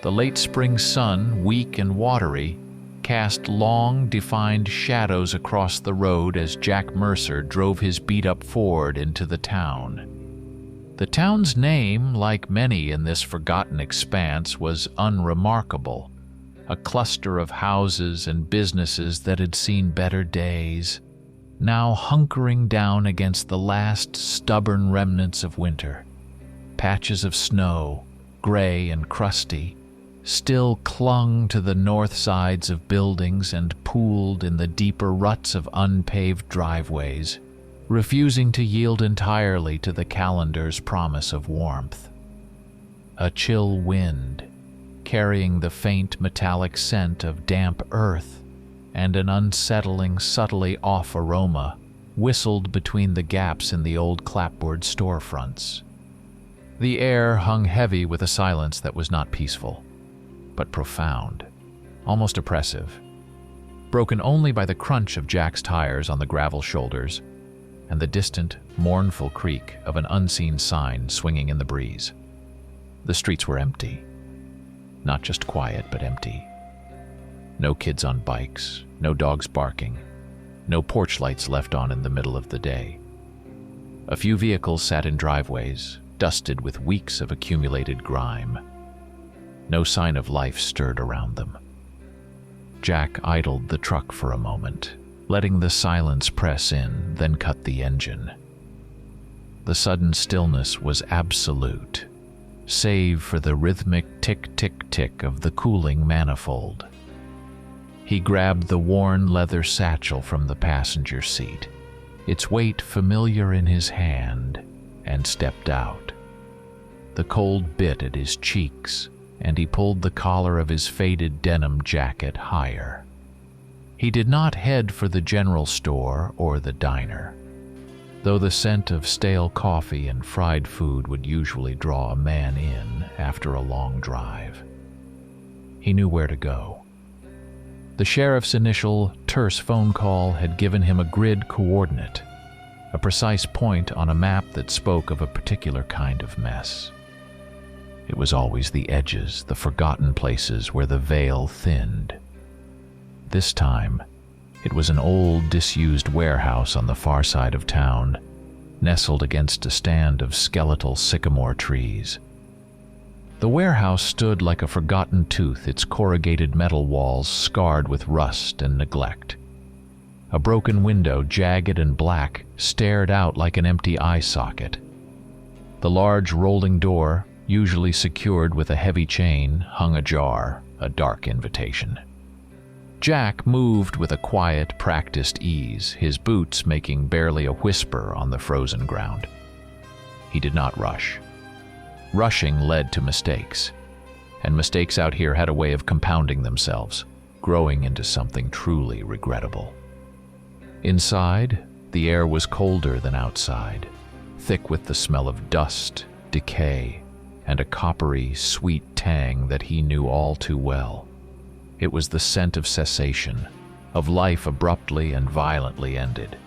The late spring sun, weak and watery, cast long, defined shadows across the road as Jack Mercer drove his beat-up Ford into the town. The town's name, like many in this forgotten expanse, was unremarkable, a cluster of houses and businesses that had seen better days, now hunkering down against the last stubborn remnants of winter. Patches of snow, gray and crusty, still clung to the north sides of buildings and pooled in the deeper ruts of unpaved driveways, refusing to yield entirely to the calendar's promise of warmth. A chill wind, carrying the faint metallic scent of damp earth and an unsettling, subtly off aroma, whistled between the gaps in the old clapboard storefronts. The air hung heavy with a silence that was not peaceful, but profound, almost oppressive, broken only by the crunch of Jack's tires on the gravel shoulders and the distant, mournful creak of an unseen sign swinging in the breeze. The streets were empty. Not just quiet, but empty. No kids on bikes, no dogs barking, no porch lights left on in the middle of the day. A few vehicles sat in driveways, dusted with weeks of accumulated grime. No sign of life stirred around them. Jack idled the truck for a moment, letting the silence press in, then cut the engine. The sudden stillness was absolute, save for the rhythmic tick-tick-tick of the cooling manifold. He grabbed the worn leather satchel from the passenger seat, its weight familiar in his hand, and stepped out. The cold bit at his cheeks, and he pulled the collar of his faded denim jacket higher. He did not head for the general store or the diner, though the scent of stale coffee and fried food would usually draw a man in after a long drive. He knew where to go. The sheriff's initial, terse phone call had given him a grid coordinate, a precise point on a map that spoke of a particular kind of mess. It was always the edges, the forgotten places where the veil thinned. This time, it was an old, disused warehouse on the far side of town, nestled against a stand of skeletal sycamore trees. The warehouse stood like a forgotten tooth, its corrugated metal walls scarred with rust and neglect. A broken window, jagged and black, stared out like an empty eye socket. The large rolling door, usually secured with a heavy chain, hung ajar, a dark invitation. Jack moved with a quiet, practiced ease, his boots making barely a whisper on the frozen ground. He did not rush. Rushing led to mistakes, and mistakes out here had a way of compounding themselves, growing into something truly regrettable. Inside, the air was colder than outside, thick with the smell of dust, decay, and a coppery, sweet tang that he knew all too well. It was the scent of cessation, of life abruptly and violently ended.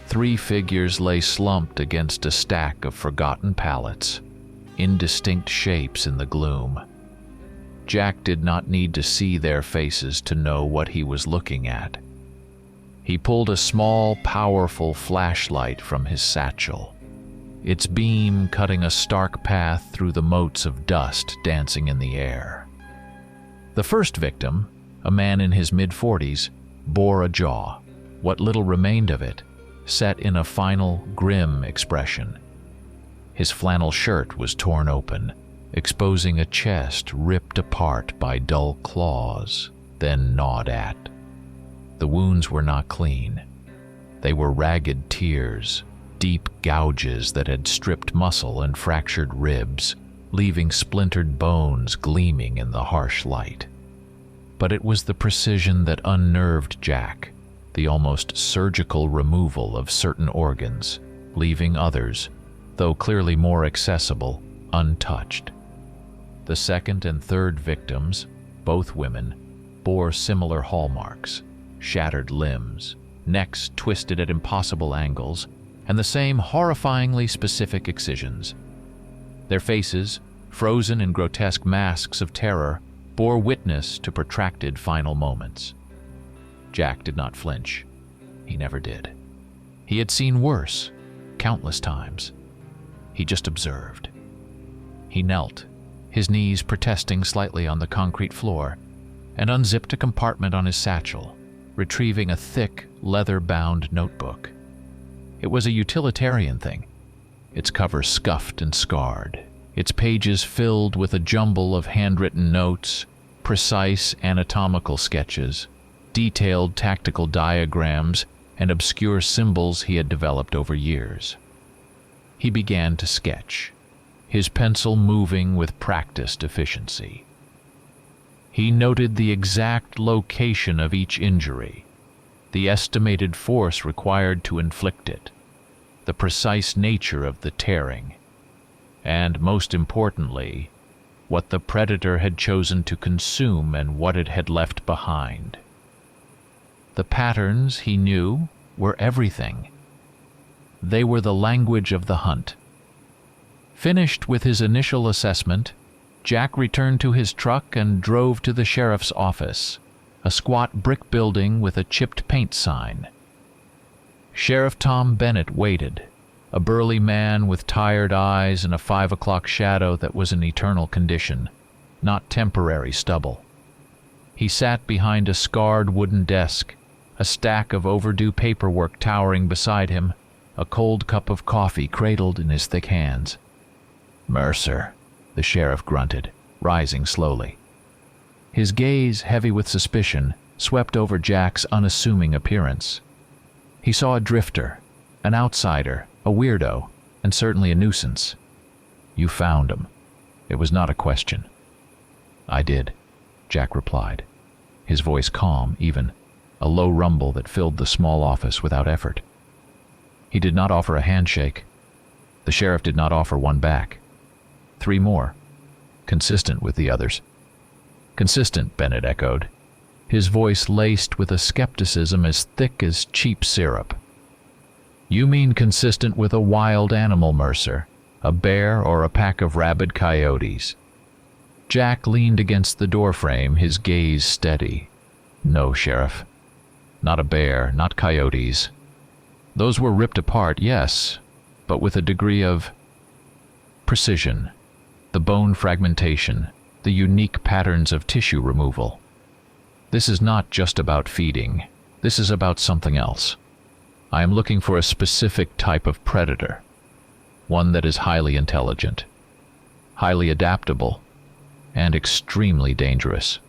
3 figures lay slumped against a stack of forgotten pallets, indistinct shapes in the gloom. Jack did not need to see their faces to know what he was looking at. He pulled a small, powerful flashlight from his satchel, its beam cutting a stark path through the motes of dust dancing in the air. The first victim, a man in his mid-40s, bore a jaw, what little remained of it, set in a final, grim expression. His flannel shirt was torn open, exposing a chest ripped apart by dull claws, then gnawed at. The wounds were not clean. They were ragged tears, deep gouges that had stripped muscle and fractured ribs, leaving splintered bones gleaming in the harsh light. But it was the precision that unnerved Jack, the almost surgical removal of certain organs, leaving others, though clearly more accessible, untouched. The second and third victims, both women, bore similar hallmarks: shattered limbs, necks twisted at impossible angles, and the same horrifyingly specific excisions. Their faces, frozen in grotesque masks of terror, bore witness to protracted final moments. Jack did not flinch. He never did. He had seen worse, countless times. He just observed. He knelt, his knees protesting slightly on the concrete floor, and unzipped a compartment on his satchel, retrieving a thick, leather-bound notebook. It was a utilitarian thing, its cover scuffed and scarred, its pages filled with a jumble of handwritten notes, precise anatomical sketches, detailed tactical diagrams, and obscure symbols he had developed over years. He began to sketch, his pencil moving with practiced efficiency. He noted the exact location of each injury, the estimated force required to inflict it, the precise nature of the tearing, and, most importantly, what the predator had chosen to consume and what it had left behind. The patterns, he knew, were everything. They were the language of the hunt. Finished with his initial assessment, Jack returned to his truck and drove to the sheriff's office, a squat brick building with a chipped paint sign. Sheriff Tom Bennett waited, a burly man with tired eyes and a 5 o'clock shadow that was an eternal condition, not temporary stubble. He sat behind a scarred wooden desk, a stack of overdue paperwork towering beside him, a cold cup of coffee cradled in his thick hands. "Mercer," the sheriff grunted, rising slowly. His gaze, heavy with suspicion, swept over Jack's unassuming appearance. He saw a drifter, an outsider, a weirdo, and certainly a nuisance. "You found him." It was not a question. "I did," Jack replied, his voice calm, even, a low rumble that filled the small office without effort. He did not offer a handshake. The sheriff did not offer one back. 3 more. Consistent with the others. "Consistent," Bennett echoed, his voice laced with a skepticism as thick as cheap syrup. "You mean consistent with a wild animal, Mercer? A bear or a pack of rabid coyotes?" Jack leaned against the doorframe, his gaze steady. "No, Sheriff. Not a bear, not coyotes. Those were ripped apart, yes, but with a degree of precision. The bone fragmentation, the unique patterns of tissue removal. This is not just about feeding. This is about something else. I am looking for a specific type of predator, one that is highly intelligent, highly adaptable, and extremely dangerous."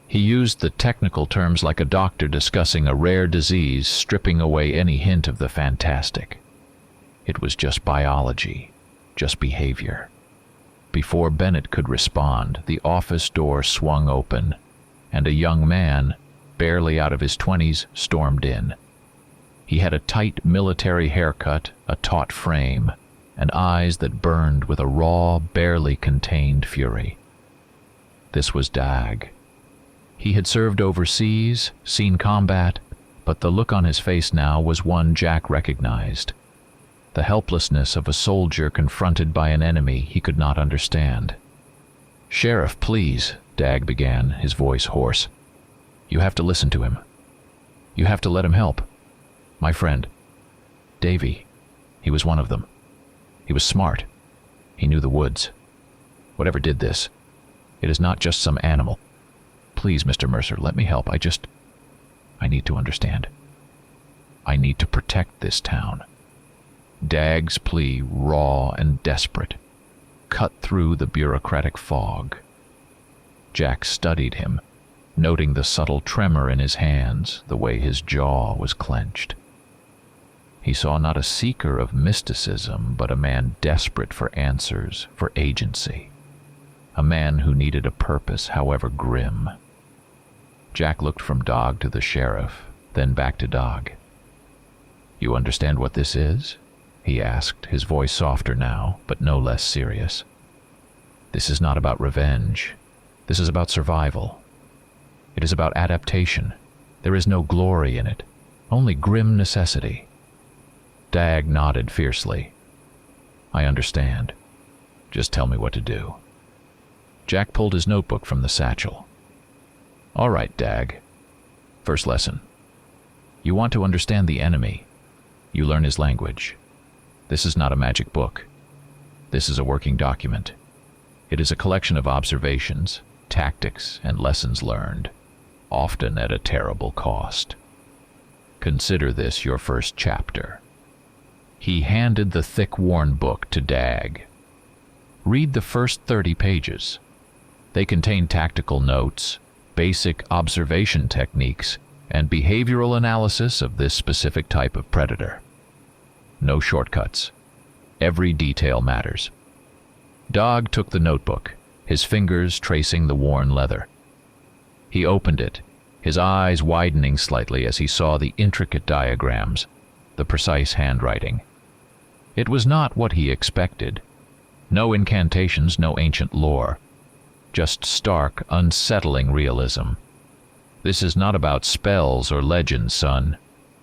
He used the technical terms like a doctor discussing a rare disease, stripping away any hint of the fantastic. It was just biology, just behavior. Before Bennett could respond, the office door swung open, and a young man, barely out of his 20s, stormed in. He had a tight military haircut, a taut frame, and eyes that burned with a raw, barely contained fury. This was Dag. He had served overseas, seen combat, but the look on his face now was one Jack recognized. The helplessness of a soldier confronted by an enemy he could not understand. "Sheriff, please," Dag began, his voice hoarse. "You have to listen to him. You have to let him help. My friend, Davy, he was one of them. He was smart. He knew the woods. Whatever did this, it is not just some animal. Please, Mr. Mercer, let me help. I need to understand. I need to protect this town." Dag's plea, raw and desperate, cut through the bureaucratic fog. Jack studied him, noting the subtle tremor in his hands, the way his jaw was clenched. He saw not a seeker of mysticism, but a man desperate for answers, for agency. A man who needed a purpose, however grim. Jack looked from Dog to the sheriff, then back to Dog. "You understand what this is?" he asked, his voice softer now, but no less serious. "This is not about revenge. This is about survival. It is about adaptation. There is no glory in it, only grim necessity." Dag nodded fiercely. "I understand. Just tell me what to do." Jack pulled his notebook from the satchel. "All right, Dag. First lesson. You want to understand the enemy. You learn his language. This is not a magic book. This is a working document. It is a collection of observations, tactics, and lessons learned, often at a terrible cost. Consider this your first chapter." He handed the thick, worn book to Dag. "Read the first 30 pages. They contain tactical notes, basic observation techniques, and behavioral analysis of this specific type of predator. No shortcuts. Every detail matters." Dag took the notebook, his fingers tracing the worn leather. He opened it, his eyes widening slightly as he saw the intricate diagrams, the precise handwriting. It was not what he expected. No incantations, no ancient lore. Just stark, unsettling realism. "This is not about spells or legends, son,"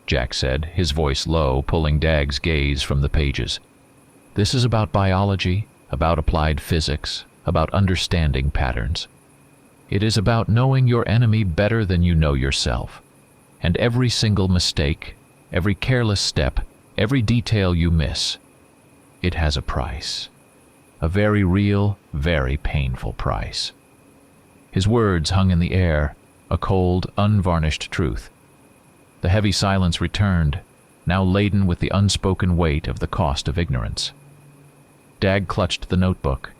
Jack said, his voice low, pulling Dag's gaze from the pages. "This is about biology, about applied physics, about understanding patterns. It is about knowing your enemy better than you know yourself. And every single mistake, every careless step, every detail you miss, it has a price. A very real, very painful price." His words hung in the air, a cold, unvarnished truth. The heavy silence returned, now laden with the unspoken weight of the cost of ignorance. Dag clutched the notebook,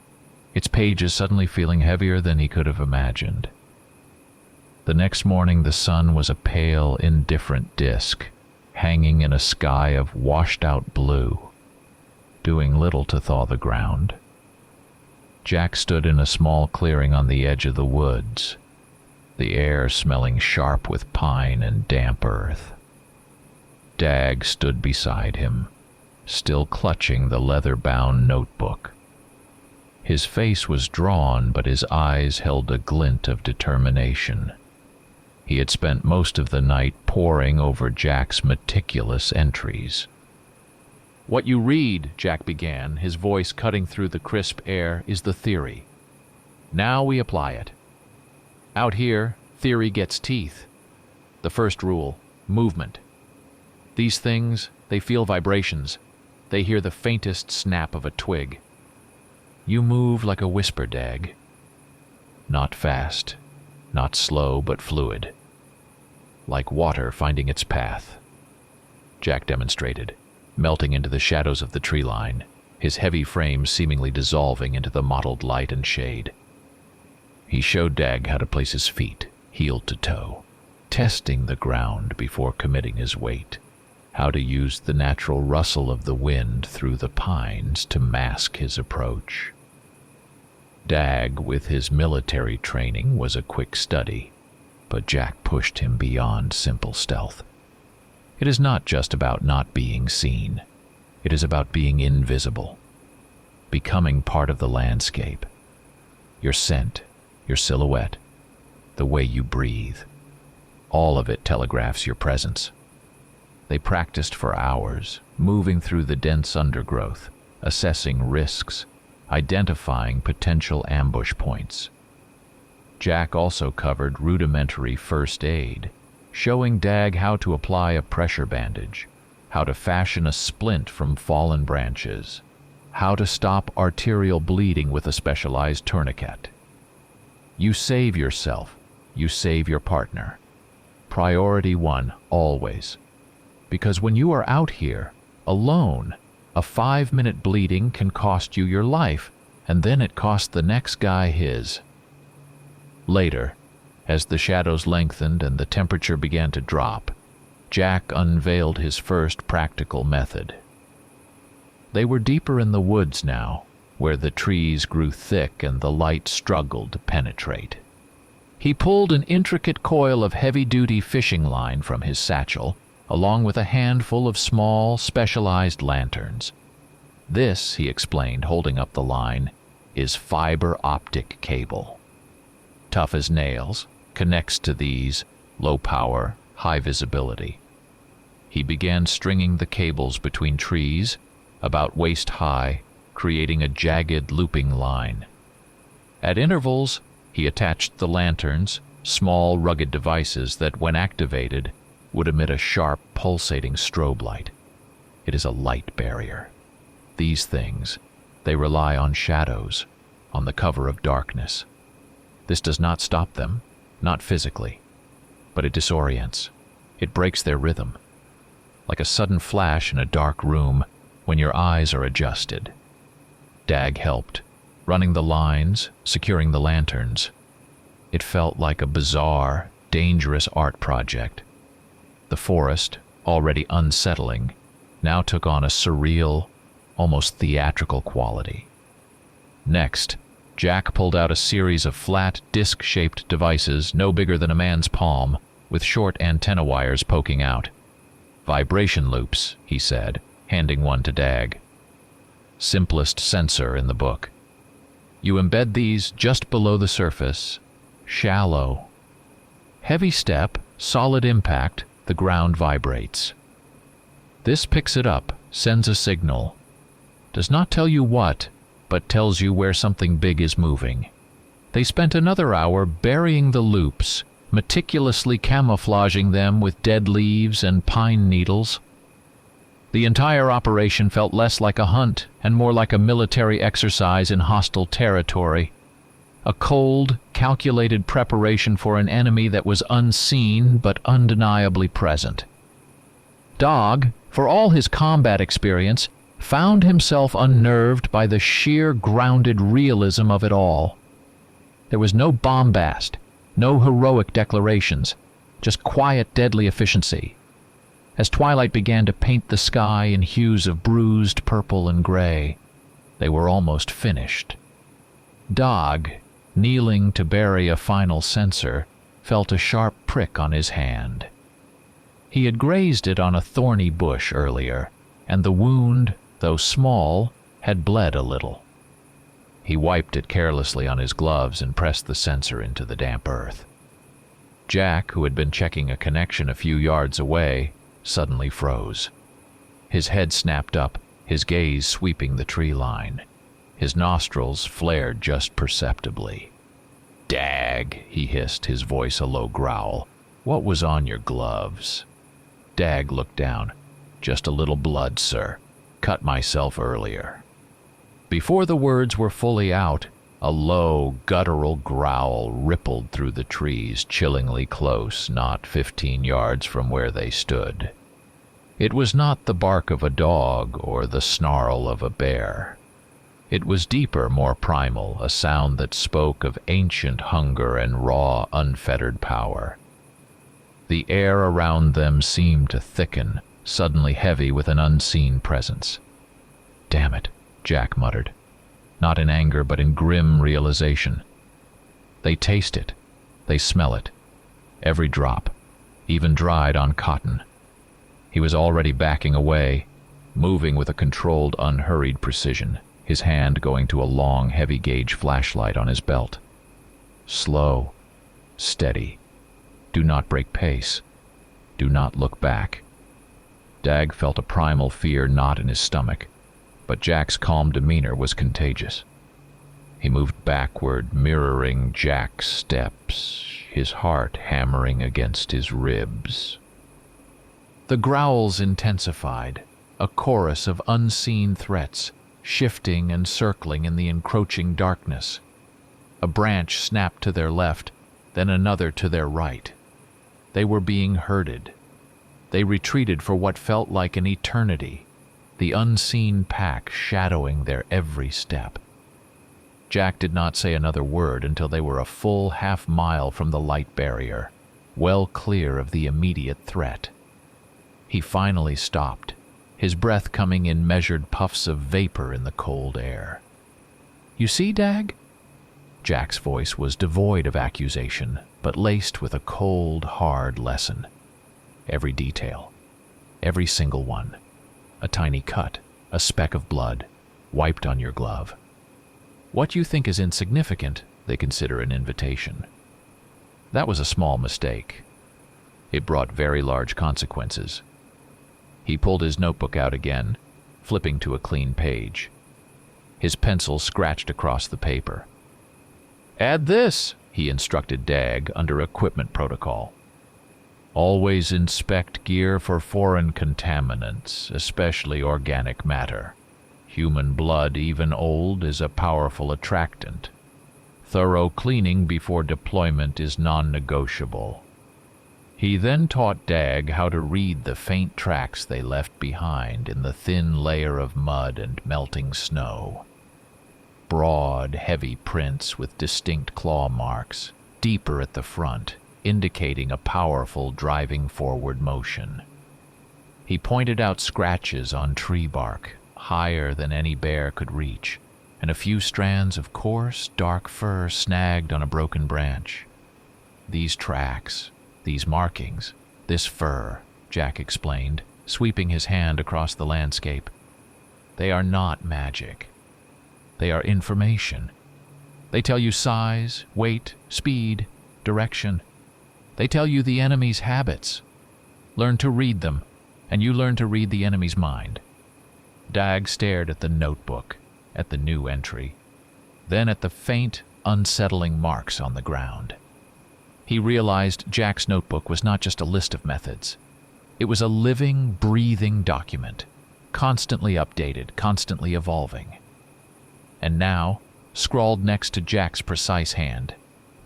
its pages suddenly feeling heavier than he could have imagined. The next morning the sun was a pale, indifferent disk, hanging in a sky of washed-out blue, doing little to thaw the ground. Jack stood in a small clearing on the edge of the woods, the air smelling sharp with pine and damp earth. Dag stood beside him, still clutching the leather-bound notebook. His face was drawn, but his eyes held a glint of determination. He had spent most of the night poring over Jack's meticulous entries. "What you read," Jack began, his voice cutting through the crisp air, "is the theory. Now we apply it. Out here, theory gets teeth. The first rule, movement. These things, they feel vibrations. They hear the faintest snap of a twig. You move like a whisper, Dag. Not fast, not slow, but fluid. Like water finding its path." Jack demonstrated, melting into the shadows of the tree line, his heavy frame seemingly dissolving into the mottled light and shade. He showed Dag how to place his feet, heel to toe, testing the ground before committing his weight, how to use the natural rustle of the wind through the pines to mask his approach. Dag, with his military training, was a quick study, but Jack pushed him beyond simple stealth. It is not just about not being seen. It is about being invisible, becoming part of the landscape. Your scent, your silhouette, the way you breathe. All of it telegraphs your presence. They practiced for hours, moving through the dense undergrowth, assessing risks, identifying potential ambush points. Jack also covered rudimentary first aid, showing Dag how to apply a pressure bandage, how to fashion a splint from fallen branches, how to stop arterial bleeding with a specialized tourniquet. You save yourself, you save your partner. Priority one, always. Because when you are out here, alone, a 5-minute bleeding can cost you your life, and then it costs the next guy his. Later, as the shadows lengthened and the temperature began to drop, Jack unveiled his first practical method. They were deeper in the woods now, where the trees grew thick and the light struggled to penetrate. He pulled an intricate coil of heavy-duty fishing line from his satchel, along with a handful of small, specialized lanterns. This, he explained, holding up the line, is fiber optic cable. Tough as nails, connects to these, low power, high visibility. He began stringing the cables between trees, about waist high, creating a jagged, looping line. At intervals, he attached the lanterns, small, rugged devices that, when activated, would emit a sharp, pulsating strobe light. It is a light barrier. These things, they rely on shadows, on the cover of darkness. This does not stop them, not physically, but it disorients. It breaks their rhythm, like a sudden flash in a dark room when your eyes are adjusted. Dag helped, running the lines, securing the lanterns. It felt like a bizarre, dangerous art project. The forest, already unsettling, now took on a surreal, almost theatrical quality. Next, Jack pulled out a series of flat, disc-shaped devices no bigger than a man's palm, with short antenna wires poking out. "Vibration loops," he said, handing one to Dag. "Simplest sensor in the book. You embed these just below the surface, shallow. Heavy step, solid impact, the ground vibrates. This picks it up, sends a signal. Does not tell you what, but tells you where something big is moving." They spent another hour burying the loops, meticulously camouflaging them with dead leaves and pine needles. The entire operation felt less like a hunt and more like a military exercise in hostile territory. A cold, calculated preparation for an enemy that was unseen but undeniably present. Dag, for all his combat experience, found himself unnerved by the sheer grounded realism of it all. There was no bombast, no heroic declarations, just quiet, deadly efficiency. As twilight began to paint the sky in hues of bruised purple and gray, they were almost finished. Dag, kneeling to bury a final sensor, felt a sharp prick on his hand. He had grazed it on a thorny bush earlier, and the wound, though small, had bled a little. He wiped it carelessly on his gloves and pressed the sensor into the damp earth. Jack, who had been checking a connection a few yards away, suddenly froze. His head snapped up, his gaze sweeping the tree line. His nostrils flared just perceptibly. "Dag," he hissed, his voice a low growl. "What was on your gloves?" Dag looked down. "Just a little blood, sir. Cut myself earlier." Before the words were fully out, a low, guttural growl rippled through the trees, chillingly close, not 15 yards from where they stood. It was not the bark of a dog or the snarl of a bear. It was deeper, more primal, a sound that spoke of ancient hunger and raw, unfettered power. The air around them seemed to thicken, suddenly heavy with an unseen presence. "Damn it," Jack muttered, not in anger but in grim realization. They taste it, they smell it, every drop, even dried on cotton. He was already backing away, moving with a controlled, unhurried precision, his hand going to a long, heavy-gauge flashlight on his belt. Slow, steady. Do not break pace. Do not look back. Dag felt a primal fear knot in his stomach, but Jack's calm demeanor was contagious. He moved backward, mirroring Jack's steps, his heart hammering against his ribs. The growls intensified, a chorus of unseen threats, shifting and circling in the encroaching darkness. A branch snapped to their left, then another to their right. They were being herded. They retreated for what felt like an eternity, the unseen pack shadowing their every step. Jack did not say another word until they were a full half-mile from the light barrier, well clear of the immediate threat. He finally stopped, his breath coming in measured puffs of vapor in the cold air. "You see, Dag?" Jack's voice was devoid of accusation, but laced with a cold, hard lesson. Every detail, every single one. A tiny cut, a speck of blood, wiped on your glove. What you think is insignificant, they consider an invitation. That was a small mistake. It brought very large consequences. He pulled his notebook out again, flipping to a clean page. His pencil scratched across the paper. "Add this," he instructed Dag under equipment protocol. "Always inspect gear for foreign contaminants, especially organic matter. Human blood, even old, is a powerful attractant. Thorough cleaning before deployment is non-negotiable." He then taught Dag how to read the faint tracks they left behind in the thin layer of mud and melting snow. Broad, heavy prints with distinct claw marks, deeper at the front, indicating a powerful driving forward motion. He pointed out scratches on tree bark, higher than any bear could reach, and a few strands of coarse, dark fur snagged on a broken branch. "These tracks, these markings, this fur," Jack explained, sweeping his hand across the landscape. "They are not magic. They are information. They tell you size, weight, speed, direction. They tell you the enemy's habits. Learn to read them, and you learn to read the enemy's mind." Dag stared at the notebook, at the new entry, then at the faint, unsettling marks on the ground. He realized Jack's notebook was not just a list of methods. It was a living, breathing document, constantly updated, constantly evolving. And now, scrawled next to Jack's precise hand,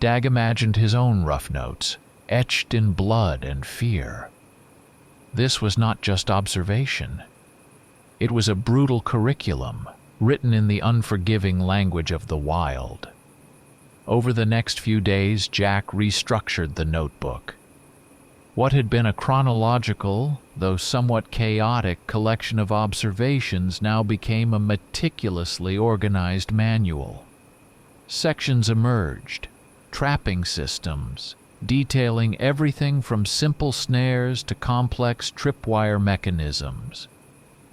Dag imagined his own rough notes, etched in blood and fear. This was not just observation. It was a brutal curriculum, written in the unforgiving language of the wild. Over the next few days, Jack restructured the notebook. What had been a chronological, though somewhat chaotic, collection of observations now became a meticulously organized manual. Sections emerged, trapping systems, detailing everything from simple snares to complex tripwire mechanisms,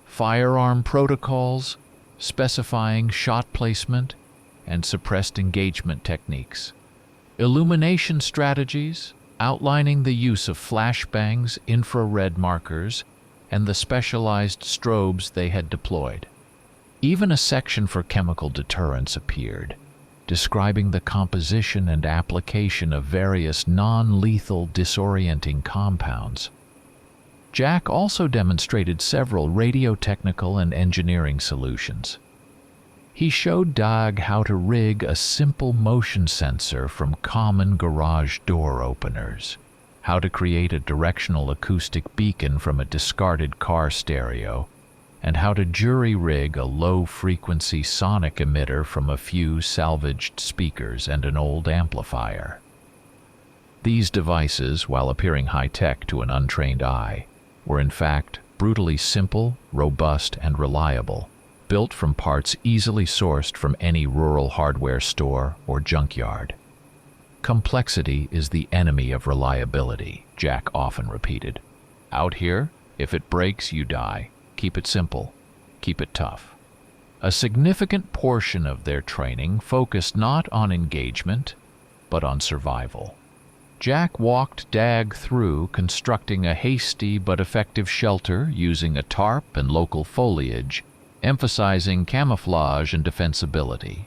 firearm protocols specifying shot placement and suppressed engagement techniques, illumination strategies outlining the use of flashbangs, infrared markers, and the specialized strobes they had deployed. Even a section for chemical deterrence appeared, describing the composition and application of various non-lethal disorienting compounds. Jack also demonstrated several radiotechnical and engineering solutions. He showed Dag how to rig a simple motion sensor from common garage door openers, how to create a directional acoustic beacon from a discarded car stereo, and how to jury-rig a low-frequency sonic emitter from a few salvaged speakers and an old amplifier. These devices, while appearing high-tech to an untrained eye, were in fact brutally simple, robust, and reliable, built from parts easily sourced from any rural hardware store or junkyard. "Complexity is the enemy of reliability," Jack often repeated. "Out here, if it breaks, you die. Keep it simple. Keep it tough." A significant portion of their training focused not on engagement, but on survival. Jack walked Dag through constructing a hasty but effective shelter using a tarp and local foliage, emphasizing camouflage and defensibility.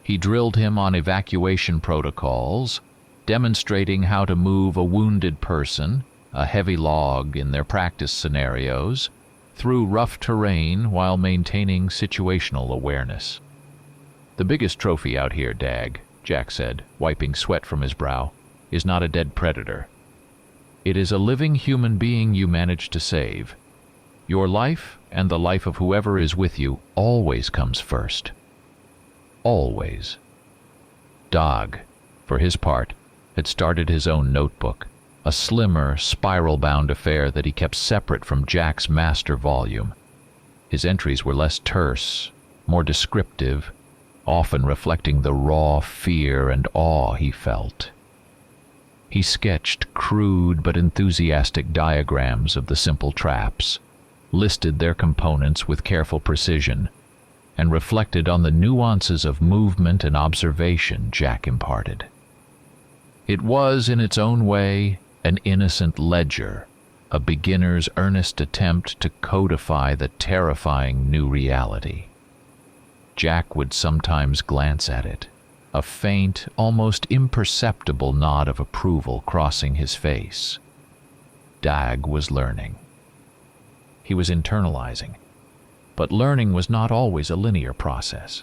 He drilled him on evacuation protocols, demonstrating how to move a wounded person, a heavy log in their practice scenarios, through rough terrain while maintaining situational awareness. "The biggest trophy out here, Dag," Jack said, wiping sweat from his brow, "is not a dead predator. It is a living human being you managed to save. Your life and the life of whoever is with you always comes first. Always." Dag, for his part, had started his own notebook, a slimmer, spiral-bound affair that he kept separate from Jack's master volume. His entries were less terse, more descriptive, often reflecting the raw fear and awe he felt. He sketched crude but enthusiastic diagrams of the simple traps, listed their components with careful precision, and reflected on the nuances of movement and observation Jack imparted. It was, in its own way, an innocent ledger, a beginner's earnest attempt to codify the terrifying new reality. Jack would sometimes glance at it, a faint, almost imperceptible nod of approval crossing his face. Dag was learning. He was internalizing. But learning was not always a linear process.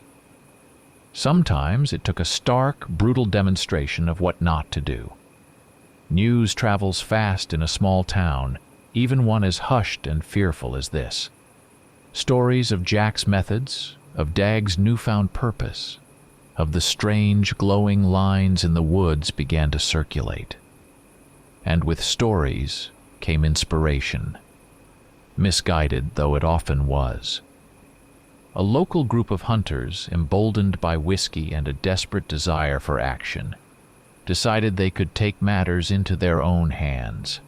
Sometimes it took a stark, brutal demonstration of what not to do. News travels fast in a small town, even one as hushed and fearful as this. Stories of Jack's methods, of Dag's newfound purpose, of the strange, glowing lines in the woods began to circulate. And with stories came inspiration, misguided though it often was. A local group of hunters, emboldened by whiskey and a desperate desire for action, decided they could take matters into their own hands.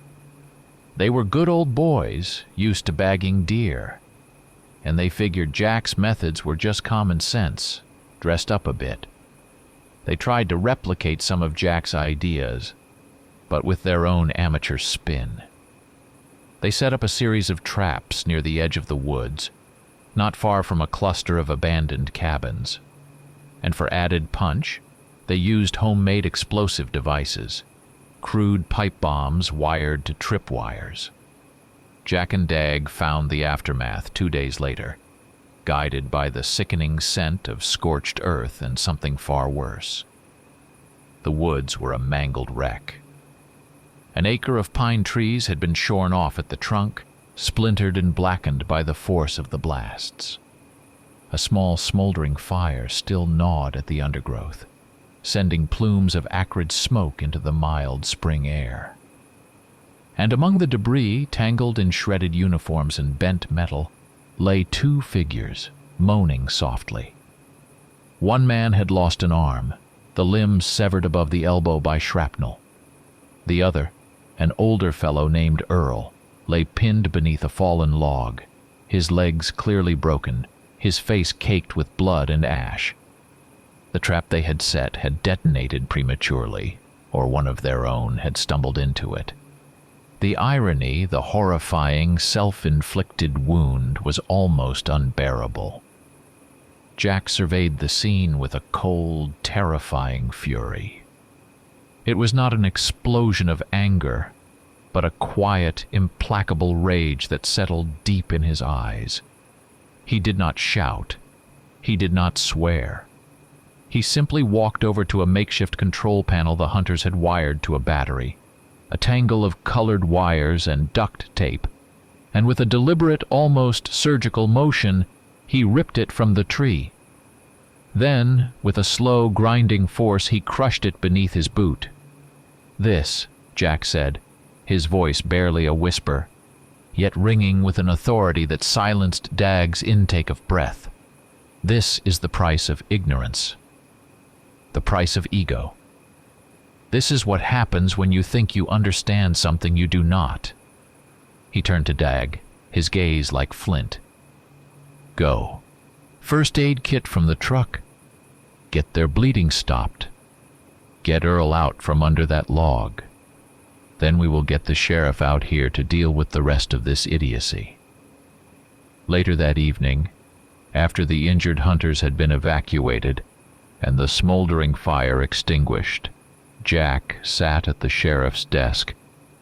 They were good old boys, used to bagging deer, and they figured Jack's methods were just common sense, dressed up a bit. They tried to replicate some of Jack's ideas, but with their own amateur spin. They set up a series of traps near the edge of the woods, not far from a cluster of abandoned cabins. And for added punch, they used homemade explosive devices, crude pipe bombs wired to tripwires. Jack and Dag found the aftermath 2 days later, guided by the sickening scent of scorched earth and something far worse. The woods were a mangled wreck. An acre of pine trees had been shorn off at the trunk, splintered and blackened by the force of the blasts. A small smoldering fire still gnawed at the undergrowth, sending plumes of acrid smoke into the mild spring air. And among the debris, tangled in shredded uniforms and bent metal, lay 2 figures, moaning softly. One man had lost an arm, the limbs severed above the elbow by shrapnel. The other, an older fellow named Earl, lay pinned beneath a fallen log, his legs clearly broken, his face caked with blood and ash. The trap they had set had detonated prematurely, or one of their own had stumbled into it. The irony, the horrifying, self-inflicted wound was almost unbearable. Jack surveyed the scene with a cold, terrifying fury. It was not an explosion of anger, but a quiet, implacable rage that settled deep in his eyes. He did not shout. He did not swear. He simply walked over to a makeshift control panel the hunters had wired to a battery, a tangle of colored wires and duct tape, and with a deliberate, almost surgical motion, he ripped it from the tree. Then, with a slow, grinding force, he crushed it beneath his boot. "This," Jack said, his voice barely a whisper, yet ringing with an authority that silenced Dag's intake of breath. "This is the price of ignorance. The price of ego. This is what happens when you think you understand something you do not." He turned to Dag, his gaze like flint. "Go. First aid kit from the truck. Get their bleeding stopped. Get Earl out from under that log. Then we will get the sheriff out here to deal with the rest of this idiocy." Later that evening, after the injured hunters had been evacuated and the smoldering fire extinguished, Jack sat at the sheriff's desk,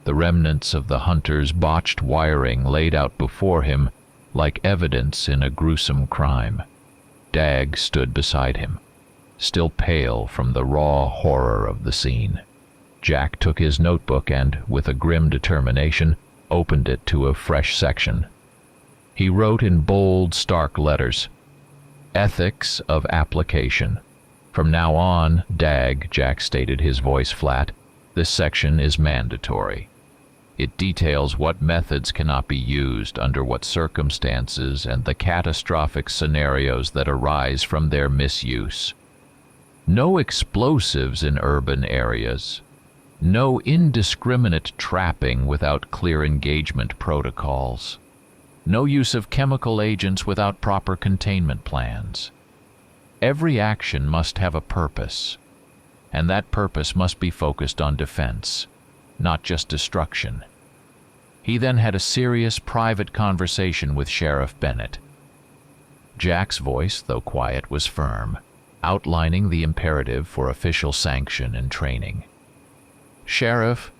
the remnants of the hunters' botched wiring laid out before him like evidence in a gruesome crime. Dag stood beside him, still pale from the raw horror of the scene. Jack took his notebook and, with a grim determination, opened it to a fresh section. He wrote in bold, stark letters, "Ethics of application. From now on, Dag," Jack stated, his voice flat, "this section is mandatory. It details what methods cannot be used, under what circumstances, and the catastrophic scenarios that arise from their misuse. No explosives in urban areas. No indiscriminate trapping without clear engagement protocols. No use of chemical agents without proper containment plans. Every action must have a purpose, and that purpose must be focused on defense, not just destruction." He then had a serious, private conversation with Sheriff Bennett. Jack's voice, though quiet, was firm, outlining the imperative for official sanction and training. "Sheriff,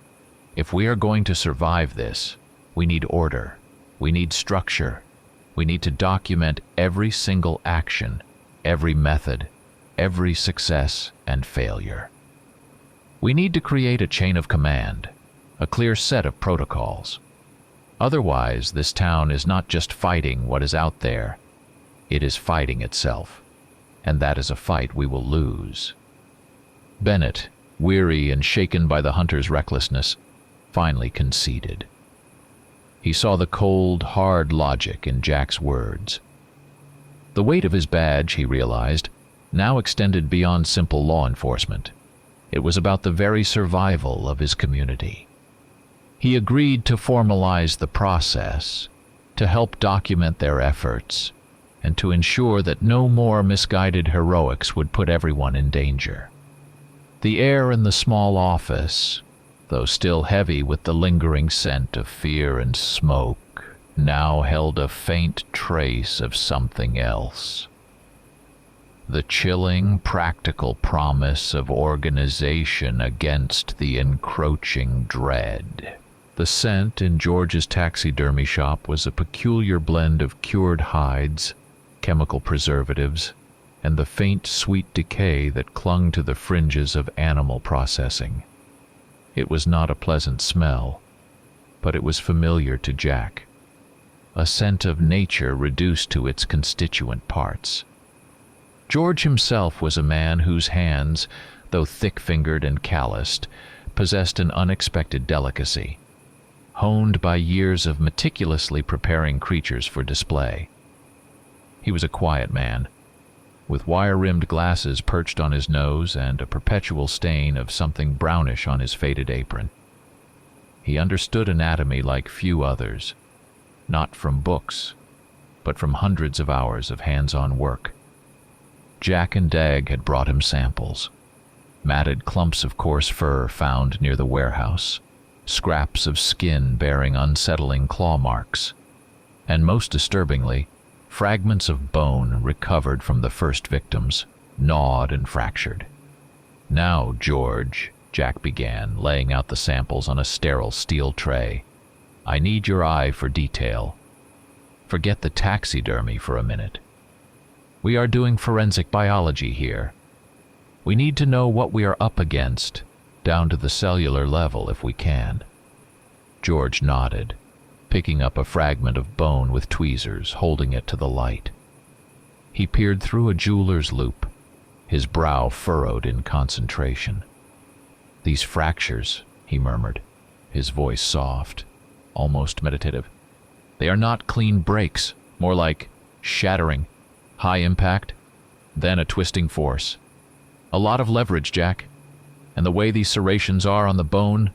if we are going to survive this, we need order, we need structure, we need to document every single action, every method, every success and failure. We need to create a chain of command, a clear set of protocols. Otherwise, this town is not just fighting what is out there, it is fighting itself, and that is a fight we will lose." Bennett, weary and shaken by the hunter's recklessness, finally conceded. He saw the cold, hard logic in Jack's words. The weight of his badge, he realized, now extended beyond simple law enforcement. It was about the very survival of his community. He agreed to formalize the process, to help document their efforts, and to ensure that no more misguided heroics would put everyone in danger. The air in the small office, though still heavy with the lingering scent of fear and smoke, now held a faint trace of something else. The chilling, practical promise of organization against the encroaching dread. The scent in George's taxidermy shop was a peculiar blend of cured hides, chemical preservatives, and the faint, sweet decay that clung to the fringes of animal processing. It was not a pleasant smell, but it was familiar to Jack. A scent of nature reduced to its constituent parts. George himself was a man whose hands, though thick-fingered and calloused, possessed an unexpected delicacy, honed by years of meticulously preparing creatures for display. He was a quiet man, with wire-rimmed glasses perched on his nose and a perpetual stain of something brownish on his faded apron. He understood anatomy like few others, not from books, but from hundreds of hours of hands-on work. Jack and Dag had brought him samples. Matted clumps of coarse fur found near the warehouse, scraps of skin bearing unsettling claw marks, and most disturbingly, fragments of bone recovered from the first victims, gnawed and fractured. "Now, George," Jack began, laying out the samples on a sterile steel tray, "I need your eye for detail. Forget the taxidermy for a minute. We are doing forensic biology here. We need to know what we are up against, down to the cellular level if we can." George nodded, picking up a fragment of bone with tweezers, holding it to the light. He peered through a jeweler's loop, his brow furrowed in concentration. "These fractures," he murmured, his voice soft, almost meditative. "They are not clean breaks, more like shattering. High impact, then a twisting force. A lot of leverage, Jack. And the way these serrations are on the bone,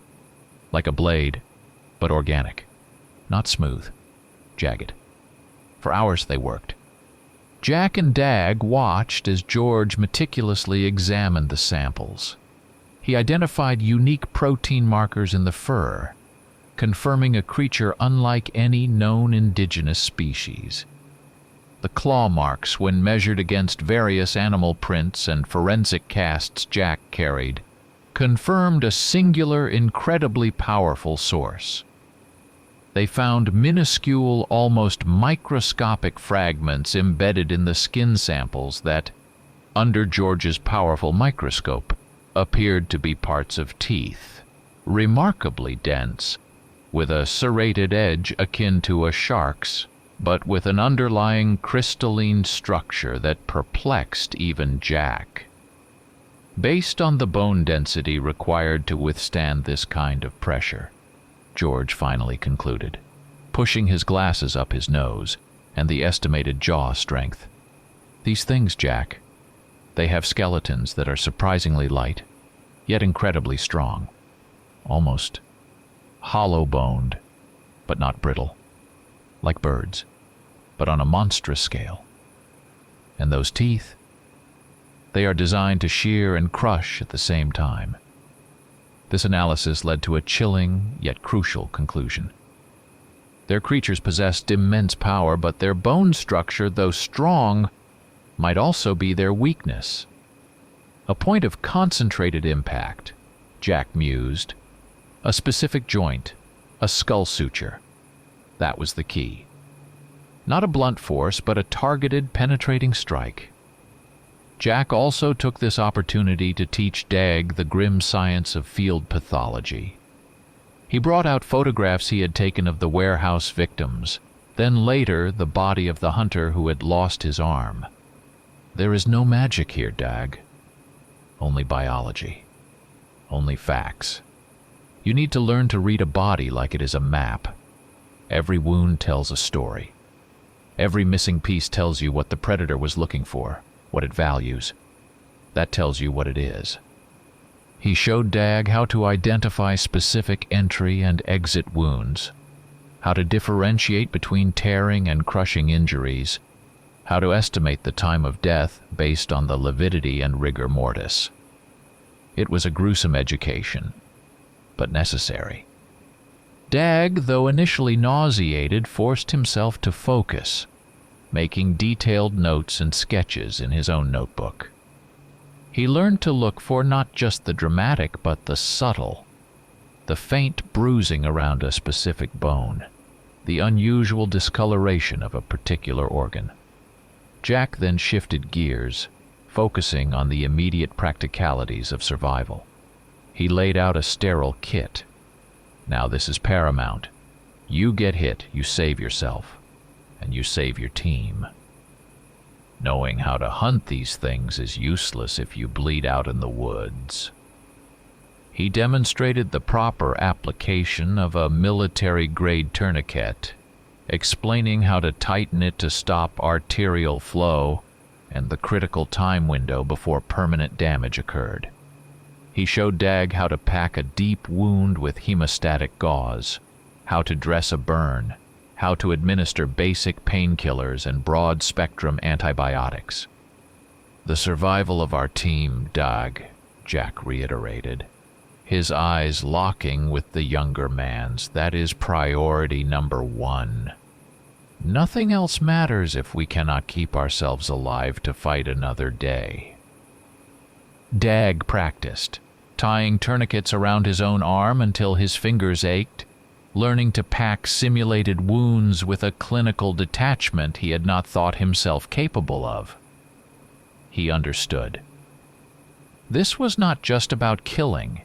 like a blade, but organic. Not smooth, jagged." For hours they worked. Jack and Dag watched as George meticulously examined the samples. He identified unique protein markers in the fur, confirming a creature unlike any known indigenous species. The claw marks, when measured against various animal prints and forensic casts Jack carried, confirmed a singular, incredibly powerful source. They found minuscule, almost microscopic fragments embedded in the skin samples that, under George's powerful microscope, appeared to be parts of teeth, remarkably dense, with a serrated edge akin to a shark's, but with an underlying crystalline structure that perplexed even Jack. Based on the bone density required to withstand this kind of pressure, George finally concluded, pushing his glasses up his nose and the estimated jaw strength. "These things, Jack, they have skeletons that are surprisingly light, yet incredibly strong, almost hollow-boned, but not brittle, like birds, but on a monstrous scale. And those teeth, they are designed to shear and crush at the same time." This analysis led to a chilling yet crucial conclusion. Their creatures possessed immense power, but their bone structure, though strong, might also be their weakness. A point of concentrated impact, Jack mused. A specific joint, a skull suture. That was the key. Not a blunt force, but a targeted, penetrating strike. Jack also took this opportunity to teach Dag the grim science of field pathology. He brought out photographs he had taken of the warehouse victims, then later the body of the hunter who had lost his arm. There is no magic here, Dag. Only biology. Only facts. You need to learn to read a body like it is a map. Every wound tells a story. Every missing piece tells you what the predator was looking for, what it values. That tells you what it is. He showed Dag how to identify specific entry and exit wounds, how to differentiate between tearing and crushing injuries, how to estimate the time of death based on the lividity and rigor mortis. It was a gruesome education, but necessary. Dag, though initially nauseated, forced himself to focus, making detailed notes and sketches in his own notebook. He learned to look for not just the dramatic, but the subtle, the faint bruising around a specific bone, the unusual discoloration of a particular organ. Jack then shifted gears, focusing on the immediate practicalities of survival. He laid out a sterile kit. Now this is paramount. You get hit, you save yourself, and you save your team. Knowing how to hunt these things is useless if you bleed out in the woods. He demonstrated the proper application of a military-grade tourniquet, explaining how to tighten it to stop arterial flow and the critical time window before permanent damage occurred. He showed Dag how to pack a deep wound with hemostatic gauze, how to dress a burn, how to administer basic painkillers and broad-spectrum antibiotics. The survival of our team, Dag, Jack reiterated, his eyes locking with the younger man's. That is priority number one. Nothing else matters if we cannot keep ourselves alive to fight another day. Dag practiced, tying tourniquets around his own arm until his fingers ached, learning to pack simulated wounds with a clinical detachment he had not thought himself capable of. He understood. This was not just about killing.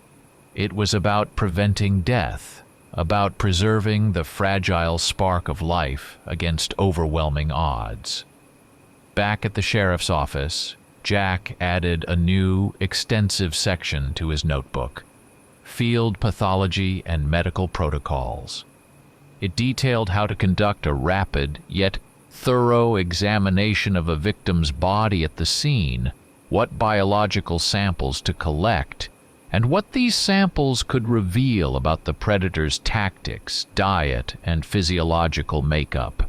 It was about preventing death, about preserving the fragile spark of life against overwhelming odds. Back at the sheriff's office, Jack added a new, extensive section to his notebook: Field Pathology and Medical Protocols. It detailed how to conduct a rapid, yet thorough examination of a victim's body at the scene, what biological samples to collect, and what these samples could reveal about the predator's tactics, diet, and physiological makeup.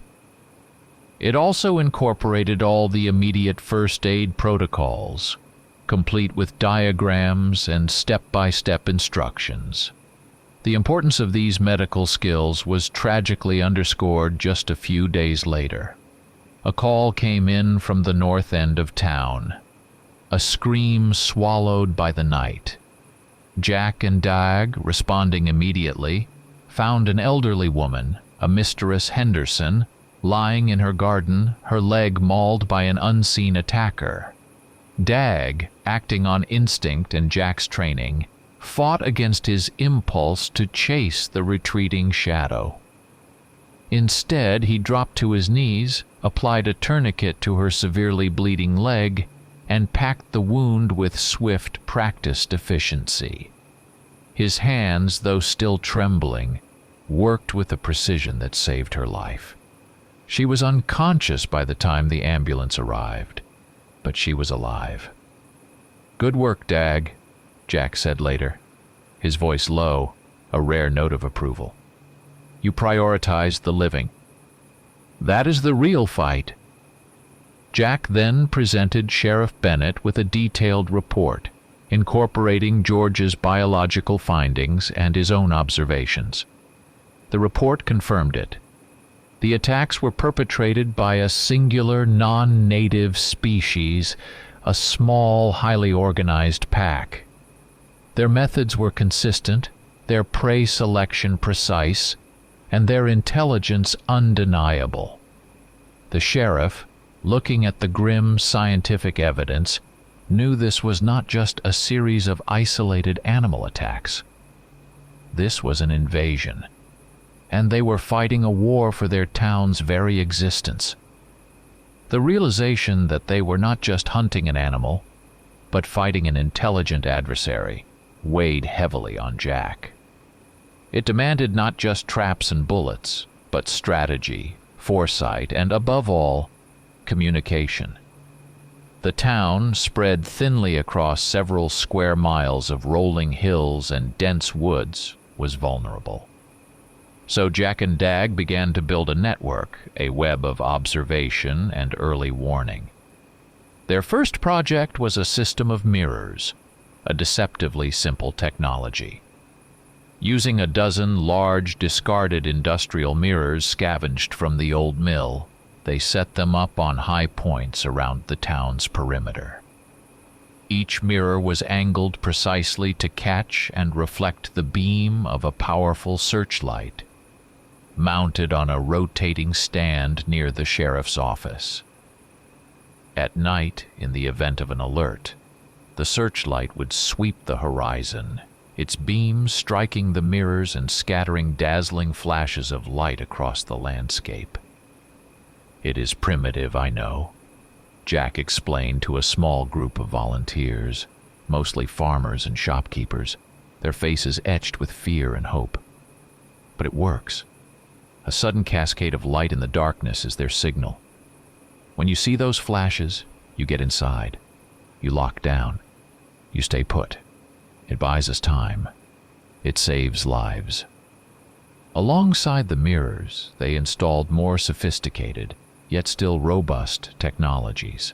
It also incorporated all the immediate first aid protocols, complete with diagrams and step-by-step instructions. The importance of these medical skills was tragically underscored just a few days later. A call came in from the north end of town, a scream swallowed by the night. Jack and Dag, responding immediately, found an elderly woman, a Mistress Henderson, lying in her garden, her leg mauled by an unseen attacker. Dag, acting on instinct and Jack's training, fought against his impulse to chase the retreating shadow. Instead, he dropped to his knees, applied a tourniquet to her severely bleeding leg, and packed the wound with swift, practiced efficiency. His hands, though still trembling, worked with a precision that saved her life. She was unconscious by the time the ambulance arrived, but she was alive. "Good work, Dag," Jack said later, his voice low, a rare note of approval. "You prioritized the living. That is the real fight." Jack then presented Sheriff Bennett with a detailed report, incorporating George's biological findings and his own observations. The report confirmed it. The attacks were perpetrated by a singular non-native species, a small, highly organized pack. Their methods were consistent, their prey selection precise, and their intelligence undeniable. The sheriff, looking at the grim scientific evidence, knew this was not just a series of isolated animal attacks. This was an invasion, and they were fighting a war for their town's very existence. The realization that they were not just hunting an animal, but fighting an intelligent adversary, weighed heavily on Jack. It demanded not just traps and bullets, but strategy, foresight, and above all, communication. The town, spread thinly across several square miles of rolling hills and dense woods, was vulnerable. So Jack and Dag began to build a network, a web of observation and early warning. Their first project was a system of mirrors, a deceptively simple technology. Using a dozen large, discarded industrial mirrors scavenged from the old mill, they set them up on high points around the town's perimeter. Each mirror was angled precisely to catch and reflect the beam of a powerful searchlight, mounted on a rotating stand near the sheriff's office. At night, in the event of an alert, the searchlight would sweep the horizon, its beams striking the mirrors and scattering dazzling flashes of light across the landscape. "It is primitive, I know," Jack explained to a small group of volunteers, mostly farmers and shopkeepers, their faces etched with fear and hope. "But it works. A sudden cascade of light in the darkness is their signal. When you see those flashes, you get inside. You lock down. You stay put. It buys us time. It saves lives." Alongside the mirrors, they installed more sophisticated, yet still robust technologies.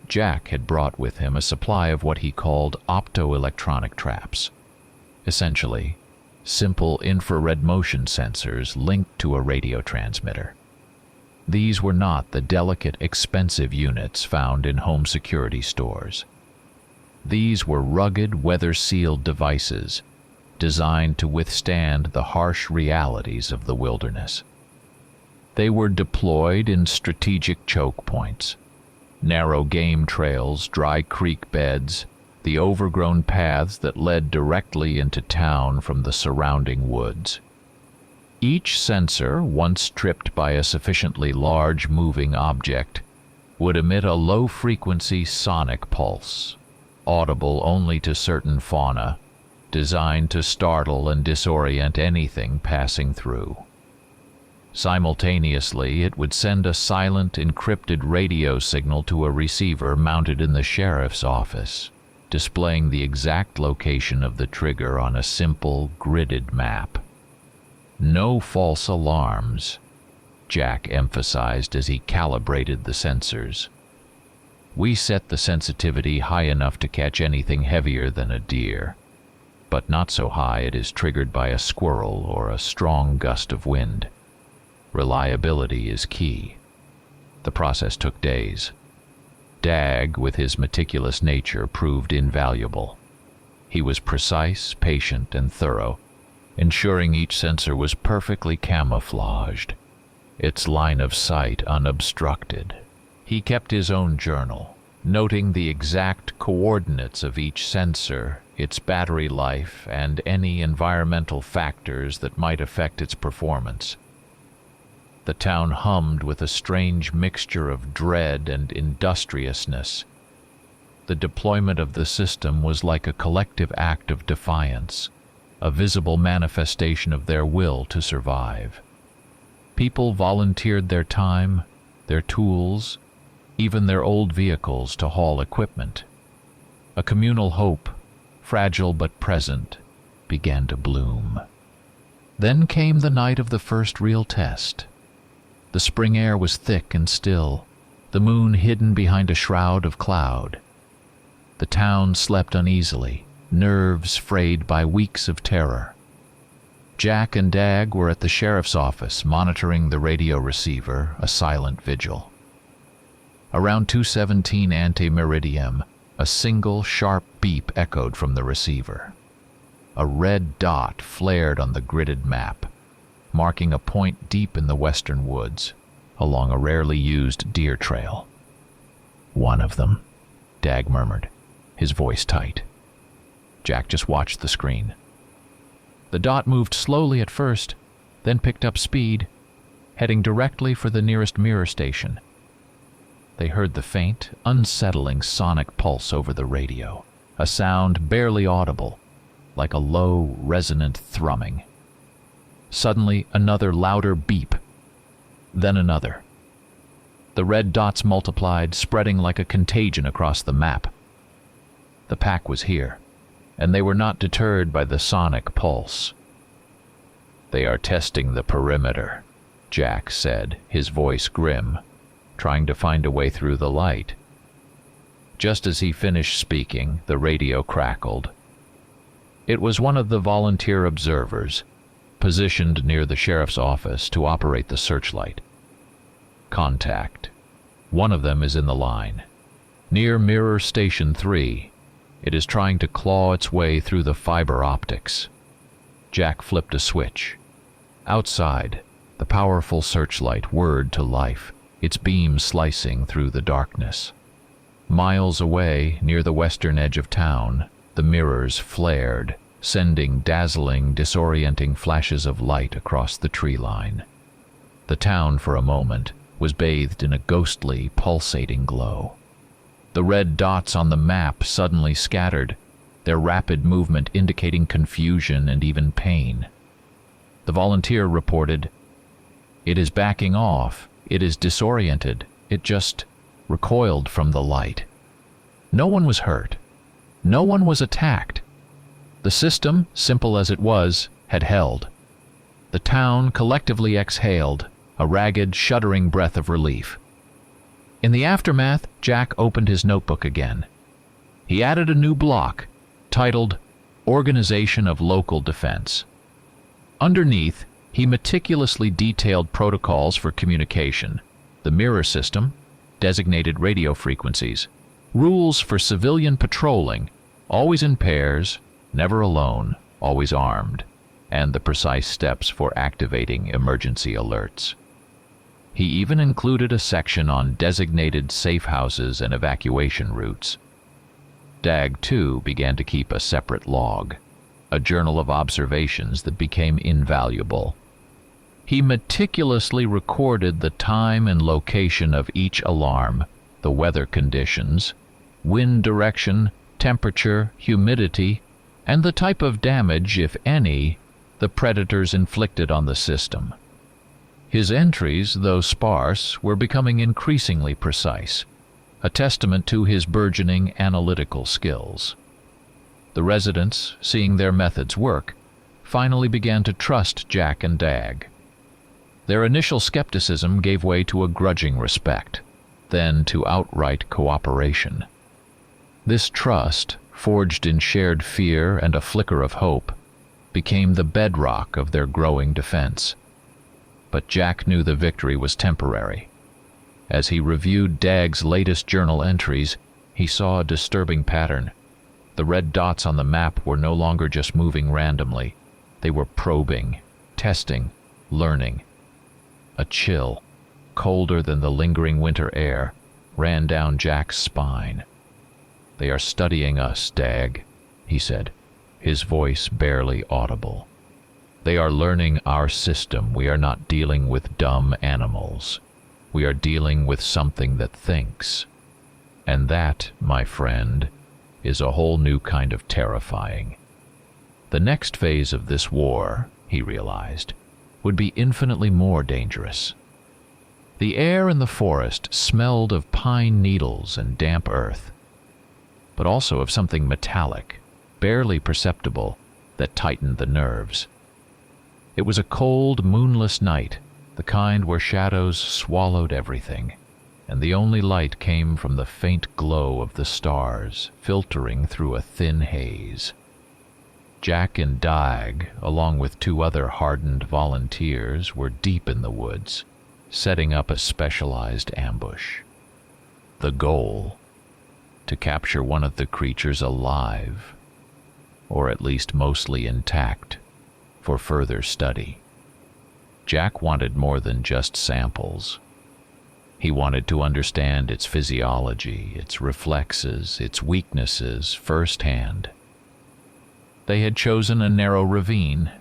Jack had brought with him a supply of what he called optoelectronic traps. Essentially, simple infrared motion sensors linked to a radio transmitter. These were not the delicate, expensive units found in home security stores. These were rugged, weather-sealed devices designed to withstand the harsh realities of the wilderness. They were deployed in strategic choke points, narrow game trails, dry creek beds, the overgrown paths that led directly into town from the surrounding woods. Each sensor, once tripped by a sufficiently large moving object, would emit a low-frequency sonic pulse, audible only to certain fauna, designed to startle and disorient anything passing through. Simultaneously, it would send a silent, encrypted radio signal to a receiver mounted in the sheriff's office, displaying the exact location of the trigger on a simple, gridded map. "No false alarms," Jack emphasized as he calibrated the sensors. "We set the sensitivity high enough to catch anything heavier than a deer, but not so high it is triggered by a squirrel or a strong gust of wind. Reliability is key." The process took days. Dag, with his meticulous nature, proved invaluable. He was precise, patient, and thorough, ensuring each sensor was perfectly camouflaged, its line of sight unobstructed. He kept his own journal, noting the exact coordinates of each sensor, its battery life, and any environmental factors that might affect its performance. The town hummed with a strange mixture of dread and industriousness. The deployment of the system was like a collective act of defiance, a visible manifestation of their will to survive. People volunteered their time, their tools, even their old vehicles to haul equipment. A communal hope, fragile but present, began to bloom. Then came the night of the first real test. The spring air was thick and still, the moon hidden behind a shroud of cloud. The town slept uneasily, nerves frayed by weeks of terror. Jack and Dag were at the sheriff's office monitoring the radio receiver, a silent vigil. Around 2:17 ante-meridiem, a single sharp beep echoed from the receiver. A red dot flared on the gridded map, marking a point deep in the western woods, along a rarely used deer trail. "One of them," Dag murmured, his voice tight. Jack just watched the screen. The dot moved slowly at first, then picked up speed, heading directly for the nearest mirror station. They heard the faint, unsettling sonic pulse over the radio, a sound barely audible, like a low, resonant thrumming. Suddenly, another louder beep, then another. The red dots multiplied, spreading like a contagion across the map. The pack was here, and they were not deterred by the sonic pulse. "They are testing the perimeter," Jack said, his voice grim, trying to find a way through the light. Just as he finished speaking, the radio crackled. It was one of the volunteer observers, positioned near the sheriff's office to operate the searchlight. "Contact. One of them is in the line. Near Mirror Station 3. It is trying to claw its way through the fiber optics." Jack flipped a switch. Outside, the powerful searchlight whirred to life, its beam slicing through the darkness. Miles away, near the western edge of town, the mirrors flared, sending dazzling, disorienting flashes of light across the tree line. The town, for a moment, was bathed in a ghostly, pulsating glow. The red dots on the map suddenly scattered, their rapid movement indicating confusion and even pain. The volunteer reported, "It is backing off. It is disoriented. It just recoiled from the light." No one was hurt. No one was attacked. The system, simple as it was, had held. The town collectively exhaled, a ragged, shuddering breath of relief. In the aftermath, Jack opened his notebook again. He added a new block, titled Organization of Local Defense. Underneath, he meticulously detailed protocols for communication, the mirror system, designated radio frequencies, rules for civilian patrolling, always in pairs, never alone, always armed, and the precise steps for activating emergency alerts. He even included a section on designated safe houses and evacuation routes. Dag, too, began to keep a separate log, a journal of observations that became invaluable. He meticulously recorded the time and location of each alarm, the weather conditions, wind direction, temperature, humidity, and the type of damage, if any, the predators inflicted on the system. His entries, though sparse, were becoming increasingly precise, a testament to his burgeoning analytical skills. The residents, seeing their methods work, finally began to trust Jack and Dag. Their initial skepticism gave way to a grudging respect, then to outright cooperation. This trust, forged in shared fear and a flicker of hope, became the bedrock of their growing defense. But Jack knew the victory was temporary. As he reviewed Dag's latest journal entries, he saw a disturbing pattern. The red dots on the map were no longer just moving randomly. They were probing, testing, learning. A chill, colder than the lingering winter air, ran down Jack's spine. "They are studying us, Dag," he said, his voice barely audible. "They are learning our system. We are not dealing with dumb animals. We are dealing with something that thinks. And that, my friend, is a whole new kind of terrifying." The next phase of this war, he realized, would be infinitely more dangerous. The air in the forest smelled of pine needles and damp earth, but also of something metallic, barely perceptible, that tightened the nerves. It was a cold, moonless night, the kind where shadows swallowed everything, and the only light came from the faint glow of the stars filtering through a thin haze. Jack and Dag, along with 2 other hardened volunteers, were deep in the woods, setting up a specialized ambush. The goal: to capture one of the creatures alive, or at least mostly intact, for further study. Jack wanted more than just samples. He wanted to understand its physiology, its reflexes, its weaknesses firsthand. They had chosen a narrow ravine,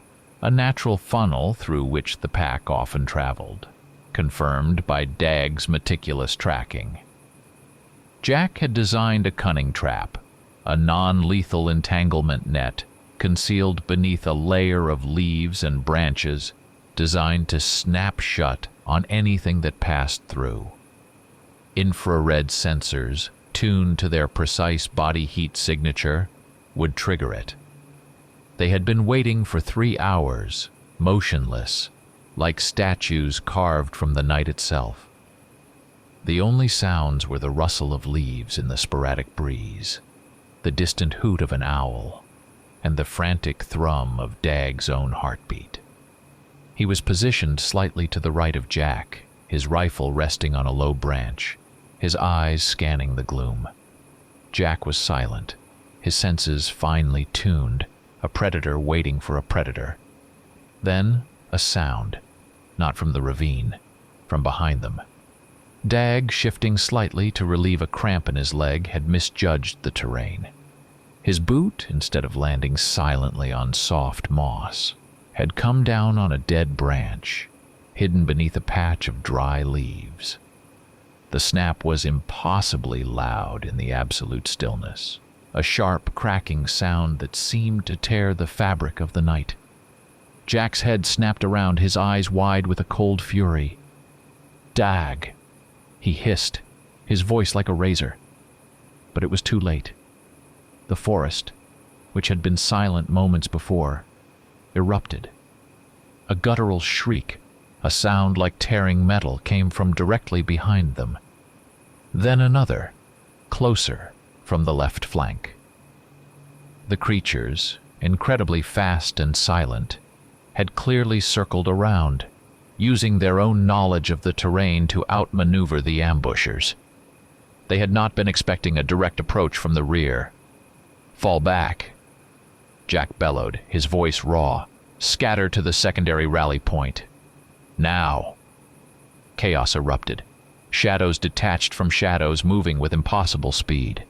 a natural funnel through which the pack often traveled, confirmed by Dag's meticulous tracking. Jack had designed a cunning trap, a non-lethal entanglement net concealed beneath a layer of leaves and branches designed to snap shut on anything that passed through. Infrared sensors, tuned to their precise body heat signature, would trigger it. They had been waiting for 3 hours, motionless, like statues carved from the night itself. The only sounds were the rustle of leaves in the sporadic breeze, the distant hoot of an owl, and the frantic thrum of Dag's own heartbeat. He was positioned slightly to the right of Jack, his rifle resting on a low branch, his eyes scanning the gloom. Jack was silent, his senses finely tuned, a predator waiting for a predator. Then a sound, not from the ravine, from behind them. Dag, shifting slightly to relieve a cramp in his leg, had misjudged the terrain. His boot, instead of landing silently on soft moss, had come down on a dead branch, hidden beneath a patch of dry leaves. The snap was impossibly loud in the absolute stillness, a sharp, cracking sound that seemed to tear the fabric of the night. Jack's head snapped around, his eyes wide with a cold fury. "Dag!" he hissed, his voice like a razor. But it was too late. The forest, which had been silent moments before, erupted. A guttural shriek, a sound like tearing metal, came from directly behind them. Then another, closer, from the left flank. The creatures, incredibly fast and silent, had clearly circled around, using their own knowledge of the terrain to outmaneuver the ambushers. They had not been expecting a direct approach from the rear. "Fall back," Jack bellowed, his voice raw. "Scatter to the secondary rally point. Now!" Chaos erupted. Shadows detached from shadows, moving with impossible speed.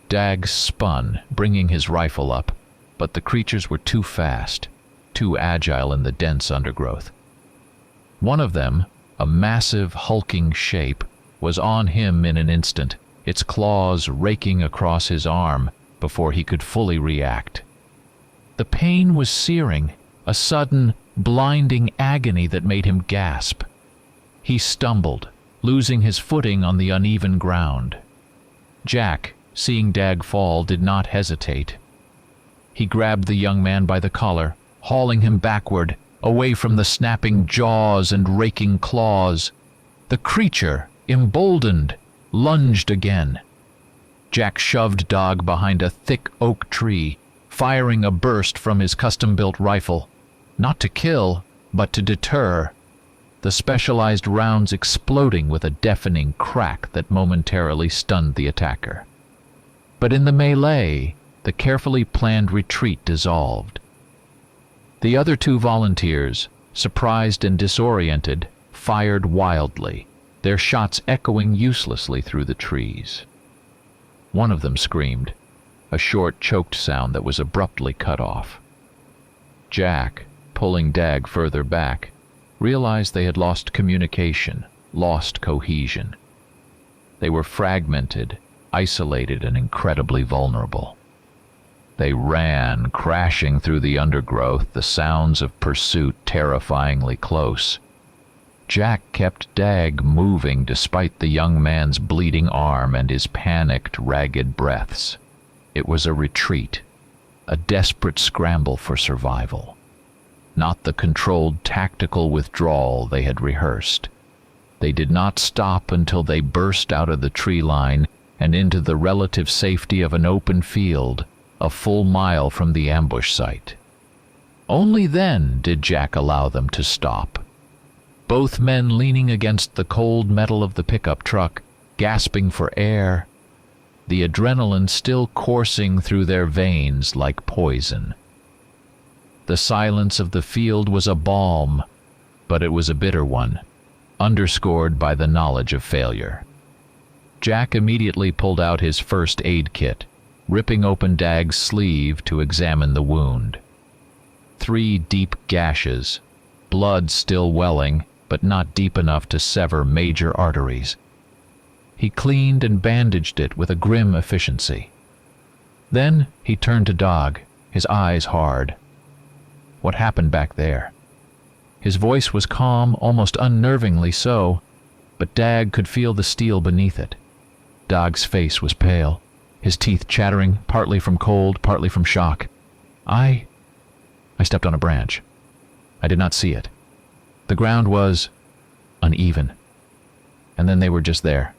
Dag spun, bringing his rifle up, but the creatures were too fast, too agile in the dense undergrowth. One of them, a massive, hulking shape, was on him in an instant, its claws raking across his arm before he could fully react. The pain was searing, a sudden, blinding agony that made him gasp. He stumbled, losing his footing on the uneven ground. Jack, seeing Dag fall, did not hesitate. He grabbed the young man by the collar, hauling him backward, away from the snapping jaws and raking claws. The creature, emboldened, lunged again. Jack shoved Dag behind a thick oak tree, firing a burst from his custom-built rifle, not to kill, but to deter, the specialized rounds exploding with a deafening crack that momentarily stunned the attacker. But in the melee, the carefully planned retreat dissolved. The other 2 volunteers, surprised and disoriented, fired wildly, their shots echoing uselessly through the trees. One of them screamed, a short, choked sound that was abruptly cut off. Jack, pulling Dag further back, realized they had lost communication, lost cohesion. They were fragmented, isolated, and incredibly vulnerable. They ran, crashing through the undergrowth, the sounds of pursuit terrifyingly close. Jack kept Dag moving despite the young man's bleeding arm and his panicked, ragged breaths. It was a retreat, a desperate scramble for survival, not the controlled tactical withdrawal they had rehearsed. They did not stop until they burst out of the tree line and into the relative safety of an open field, a full mile from the ambush site. Only then did Jack allow them to stop. Both men leaning against the cold metal of the pickup truck, gasping for air, the adrenaline still coursing through their veins like poison. The silence of the field was a balm, but it was a bitter one, underscored by the knowledge of failure. Jack immediately pulled out his first aid kit, ripping open Dag's sleeve to examine the wound. 3 deep gashes, blood still welling, but not deep enough to sever major arteries. He cleaned and bandaged it with a grim efficiency. Then he turned to Dag, his eyes hard. What happened back there? His voice was calm, almost unnervingly so, but Dag could feel the steel beneath it. Dag's face was pale, his teeth chattering, partly from cold, partly from shock. I stepped on a branch. I did not see it. The ground was uneven. And then they were just there.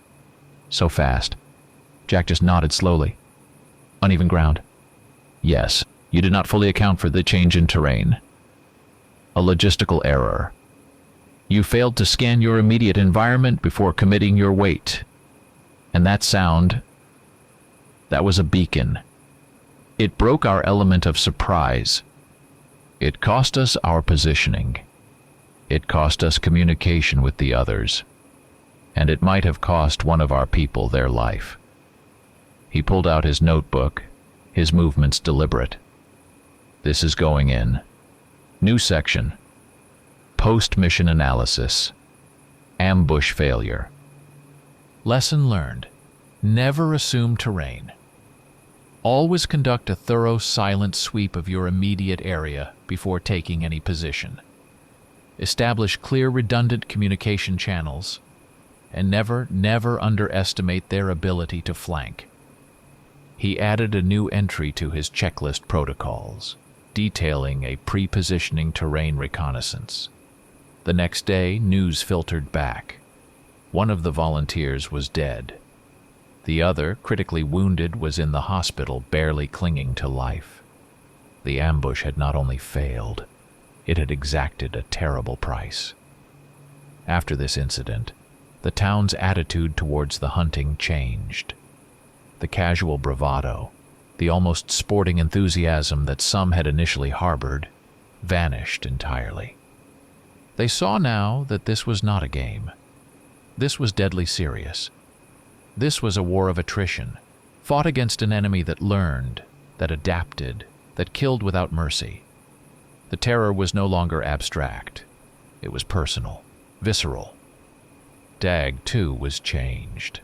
So fast. Jack just nodded slowly. Uneven ground. Yes, you did not fully account for the change in terrain. A logistical error. You failed to scan your immediate environment before committing your weight. And that sound, that was a beacon. It broke our element of surprise. It cost us our positioning. It cost us communication with the others. And it might have cost one of our people their life. He pulled out his notebook, his movements deliberate. This is going in. New section. Post-mission analysis. Ambush failure. Lesson learned. Never assume terrain. Always conduct a thorough, silent sweep of your immediate area before taking any position. Establish clear, redundant communication channels, and never underestimate their ability to flank. He added a new entry to his checklist protocols, detailing a pre-positioning terrain reconnaissance. The next day, news filtered back. One of the volunteers was dead. The other, critically wounded, was in the hospital, barely clinging to life. The ambush had not only failed, it had exacted a terrible price. After this incident, the town's attitude towards the hunting changed. The casual bravado, the almost sporting enthusiasm that some had initially harbored, vanished entirely. They saw now that this was not a game. This was deadly serious. This was a war of attrition, fought against an enemy that learned, that adapted, that killed without mercy. The terror was no longer abstract. It was personal, visceral. Dag, too, was changed.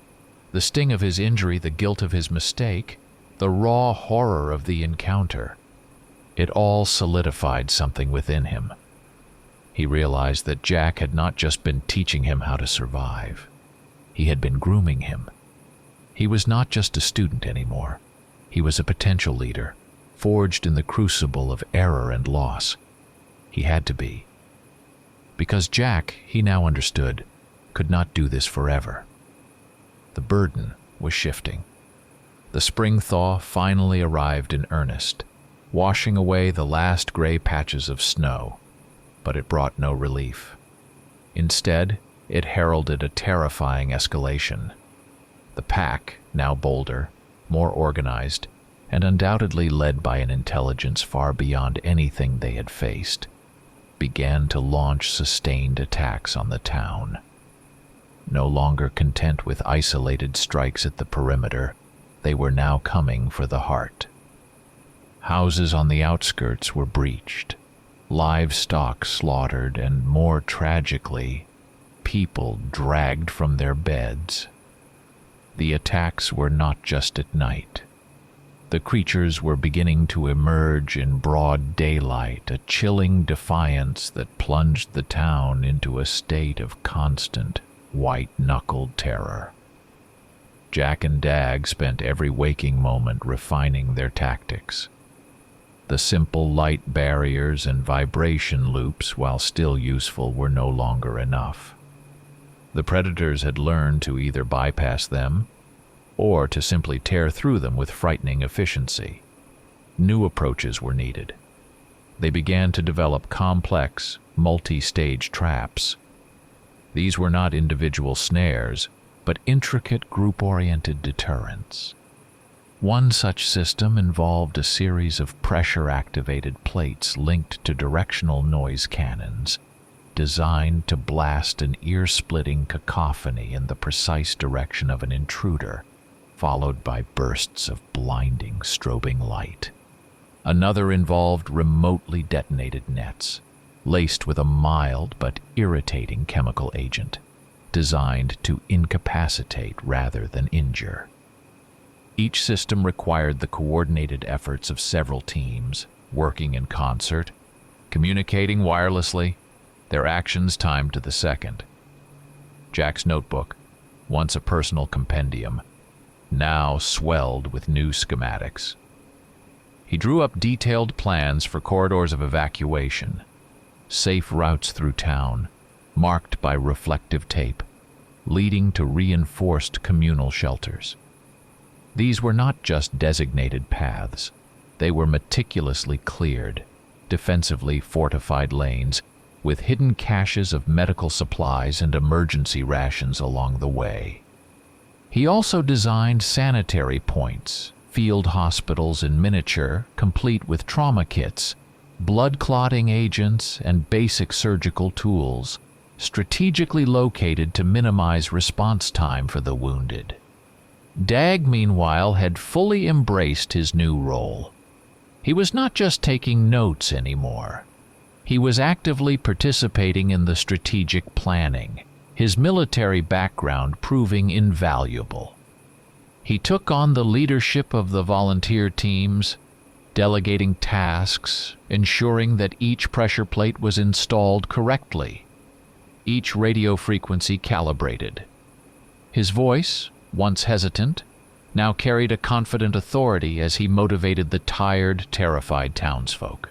The sting of his injury, the guilt of his mistake, the raw horror of the encounter, it all solidified something within him. He realized that Jack had not just been teaching him how to survive. He had been grooming him. He was not just a student anymore. He was a potential leader, forged in the crucible of error and loss. He had to be. Because Jack, he now understood, could not do this forever. The burden was shifting. The spring thaw finally arrived in earnest, washing away the last gray patches of snow, but it brought no relief. Instead, it heralded a terrifying escalation. The pack, now bolder, more organized, and undoubtedly led by an intelligence far beyond anything they had faced, began to launch sustained attacks on the town. No longer content with isolated strikes at the perimeter, they were now coming for the heart. Houses on the outskirts were breached, livestock slaughtered, and more tragically, people dragged from their beds. The attacks were not just at night. The creatures were beginning to emerge in broad daylight, a chilling defiance that plunged the town into a state of constant, white-knuckled terror. Jack and Dag spent every waking moment refining their tactics. The simple light barriers and vibration loops, while still useful, were no longer enough. The predators had learned to either bypass them or to simply tear through them with frightening efficiency. new approaches were needed. They began to develop complex, multi-stage traps. These were not individual snares, but intricate group-oriented deterrents. One such system involved a series of pressure-activated plates linked to directional noise cannons, designed to blast an ear-splitting cacophony in the precise direction of an intruder, followed by bursts of blinding, strobing light. Another involved remotely detonated nets, laced with a mild but irritating chemical agent, designed to incapacitate rather than injure. Each system required the coordinated efforts of several teams, working in concert, communicating wirelessly, their actions timed to the second. Jack's notebook, once a personal compendium, now swelled with new schematics. He drew up detailed plans for corridors of evacuation, safe routes through town, marked by reflective tape, leading to reinforced communal shelters. These were not just designated paths. They were meticulously cleared, defensively fortified lanes, with hidden caches of medical supplies and emergency rations along the way. He also designed sanitary points, field hospitals in miniature, complete with trauma kits, blood clotting agents, and basic surgical tools, strategically located to minimize response time for the wounded. Dag, meanwhile, had fully embraced his new role. He was not just taking notes anymore. He was actively participating in the strategic planning, his military background proving invaluable. He took on the leadership of the volunteer teams, delegating tasks, ensuring that each pressure plate was installed correctly, each radio frequency calibrated. His voice, once hesitant, now carried a confident authority as he motivated the tired, terrified townsfolk.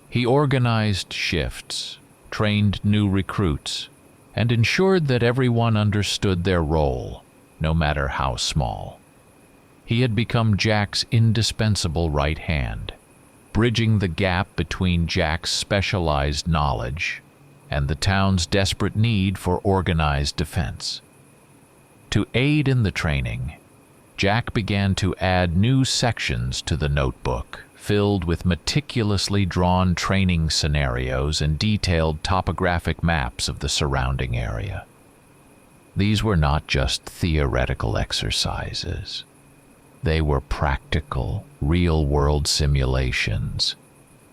He organized shifts, trained new recruits, and ensured that everyone understood their role, no matter how small. He had become Jack's indispensable right hand, bridging the gap between Jack's specialized knowledge and the town's desperate need for organized defense. To aid in the training, Jack began to add new sections to the notebook, filled with meticulously drawn training scenarios and detailed topographic maps of the surrounding area. These were not just theoretical exercises. They were practical, real-world simulations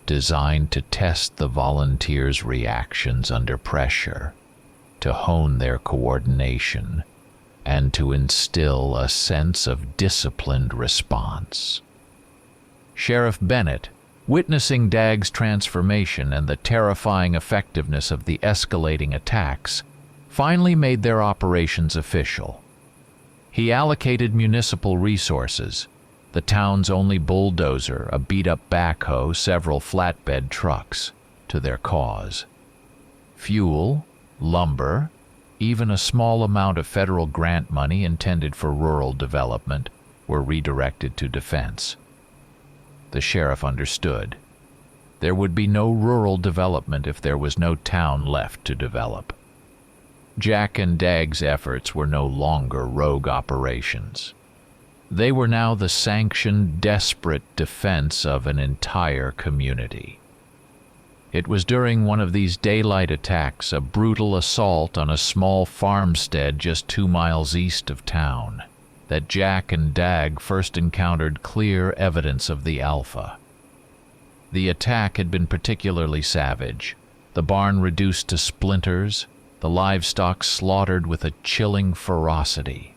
designed to test the volunteers' reactions under pressure, to hone their coordination, and to instill a sense of disciplined response. Sheriff Bennett, witnessing Dag's transformation and the terrifying effectiveness of the escalating attacks, finally made their operations official. He allocated municipal resources, the town's only bulldozer, a beat-up backhoe, several flatbed trucks, to their cause. Fuel, lumber, even a small amount of federal grant money intended for rural development were redirected to defense. The sheriff understood. There would be no rural development if there was no town left to develop. Jack and Dag's efforts were no longer rogue operations. They were now the sanctioned, desperate defense of an entire community. It was during one of these daylight attacks, a brutal assault on a small farmstead just 2 miles east of town, that Jack and Dag first encountered clear evidence of the Alpha. The attack had been particularly savage, the barn reduced to splinters, the livestock slaughtered with a chilling ferocity.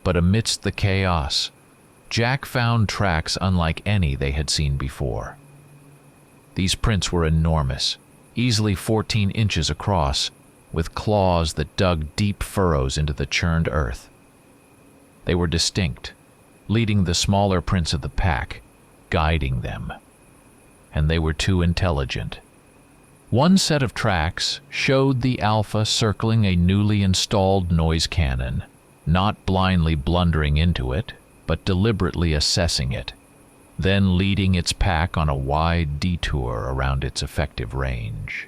But amidst the chaos, Jack found tracks unlike any they had seen before. These prints were enormous, easily 14 inches across, with claws that dug deep furrows into the churned earth. They were distinct, leading the smaller prints of the pack, guiding them. And they were too intelligent. One set of tracks showed the Alpha circling a newly installed noise cannon, not blindly blundering into it, but deliberately assessing it. then leading its pack on a wide detour around its effective range.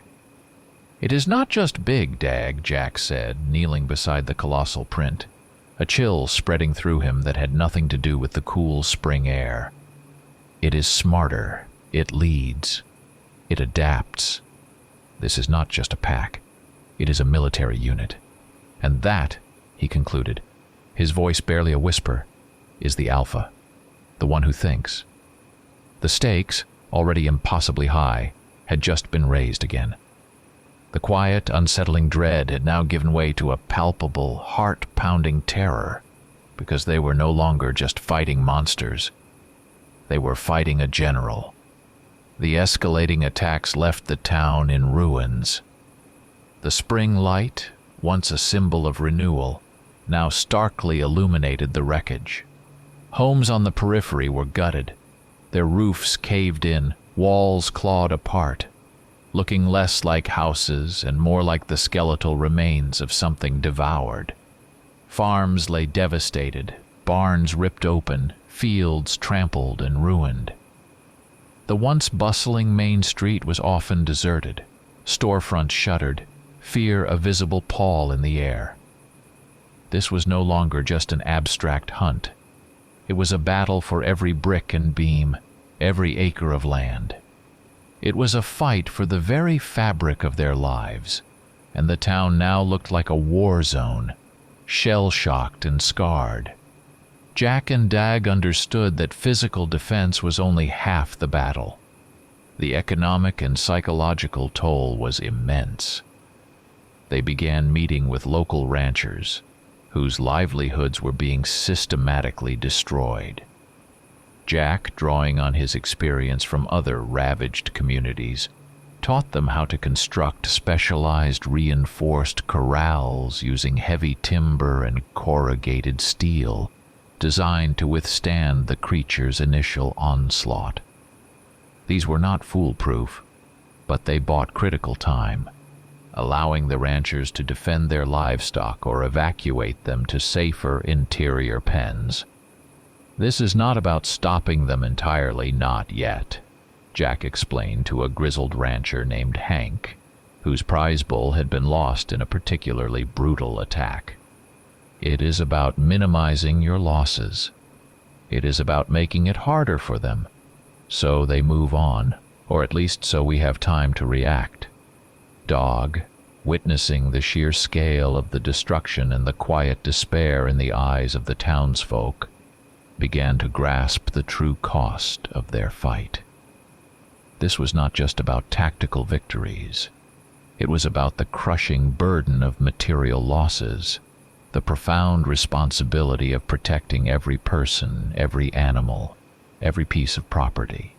"It is not just big, Dag," Jack said, kneeling beside the colossal print, a chill spreading through him that had nothing to do with the cool spring air. "It is smarter. It leads. It adapts. This is not just a pack. It is a military unit. And that," he concluded, his voice barely a whisper, "is the Alpha, the one who thinks." The stakes, already impossibly high, had just been raised again. The quiet, unsettling dread had now given way to a palpable, heart-pounding terror, because they were no longer just fighting monsters. They were fighting a general. The escalating attacks left the town in ruins. The spring light, once a symbol of renewal, now starkly illuminated the wreckage. Homes on the periphery were gutted, their roofs caved in, walls clawed apart, looking less like houses and more like the skeletal remains of something devoured. Farms lay devastated, barns ripped open, fields trampled and ruined. The once bustling main street was often deserted, storefronts shuttered, fear a visible pall in the air. This was no longer just an abstract hunt. It was a battle for every brick and beam, every acre of land. It was a fight for the very fabric of their lives, and the town now looked like a war zone, shell-shocked and scarred. Jack and Dag understood that physical defense was only half the battle. The economic and psychological toll was immense. They began meeting with local ranchers, whose livelihoods were being systematically destroyed. Jack, drawing on his experience from other ravaged communities, taught them how to construct specialized reinforced corrals using heavy timber and corrugated steel, designed to withstand the creature's initial onslaught. These were not foolproof, but they bought critical time, allowing the ranchers to defend their livestock or evacuate them to safer interior pens. "This is not about stopping them entirely, not yet," Jack explained to a grizzled rancher named Hank, whose prize bull had been lost in a particularly brutal attack. "It is about minimizing your losses. It is about making it harder for them, so they move on, or at least so we have time to react." Dog, witnessing the sheer scale of the destruction and the quiet despair in the eyes of the townsfolk, began to grasp the true cost of their fight. This was not just about tactical victories. It was about the crushing burden of material losses, the profound responsibility of protecting every person, every animal, every piece of property.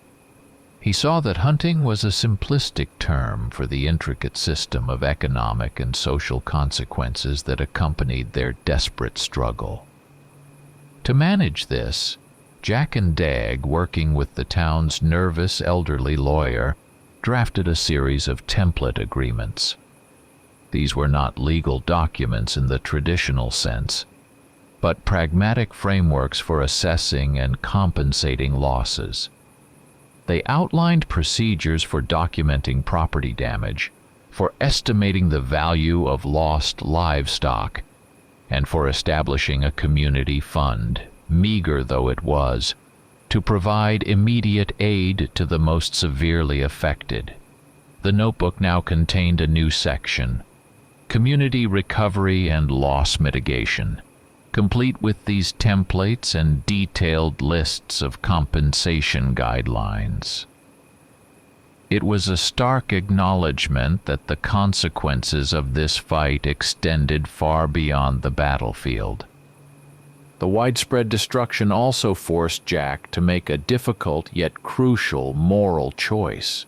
He saw that hunting was a simplistic term for the intricate system of economic and social consequences that accompanied their desperate struggle. To manage this, Jack and Dag, working with the town's nervous elderly lawyer, drafted a series of template agreements. These were not legal documents in the traditional sense, but pragmatic frameworks for assessing and compensating losses. They outlined procedures for documenting property damage, for estimating the value of lost livestock, and for establishing a community fund, meager though it was, to provide immediate aid to the most severely affected. The notebook now contained a new section, Community Recovery and Loss Mitigation, complete with these templates and detailed lists of compensation guidelines. It was a stark acknowledgement that the consequences of this fight extended far beyond the battlefield. The widespread destruction also forced Jack to make a difficult yet crucial moral choice.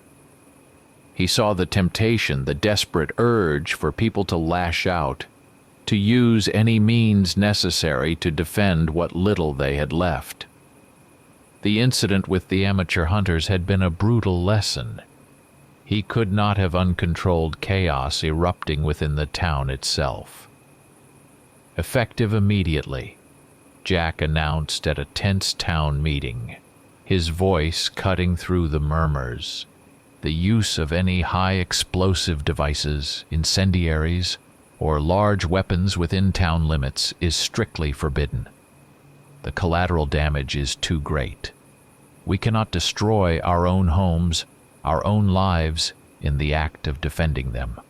He saw the temptation, the desperate urge for people to lash out, to use any means necessary to defend what little they had left. The incident with the amateur hunters had been a brutal lesson. He could not have uncontrolled chaos erupting within the town itself. Effective immediately, Jack announced at a tense town meeting, his voice cutting through the murmurs. The use of any high explosive devices, incendiaries, or large weapons within town limits is strictly forbidden. The collateral damage is too great. We cannot destroy our own homes, our own lives, in the act of defending them.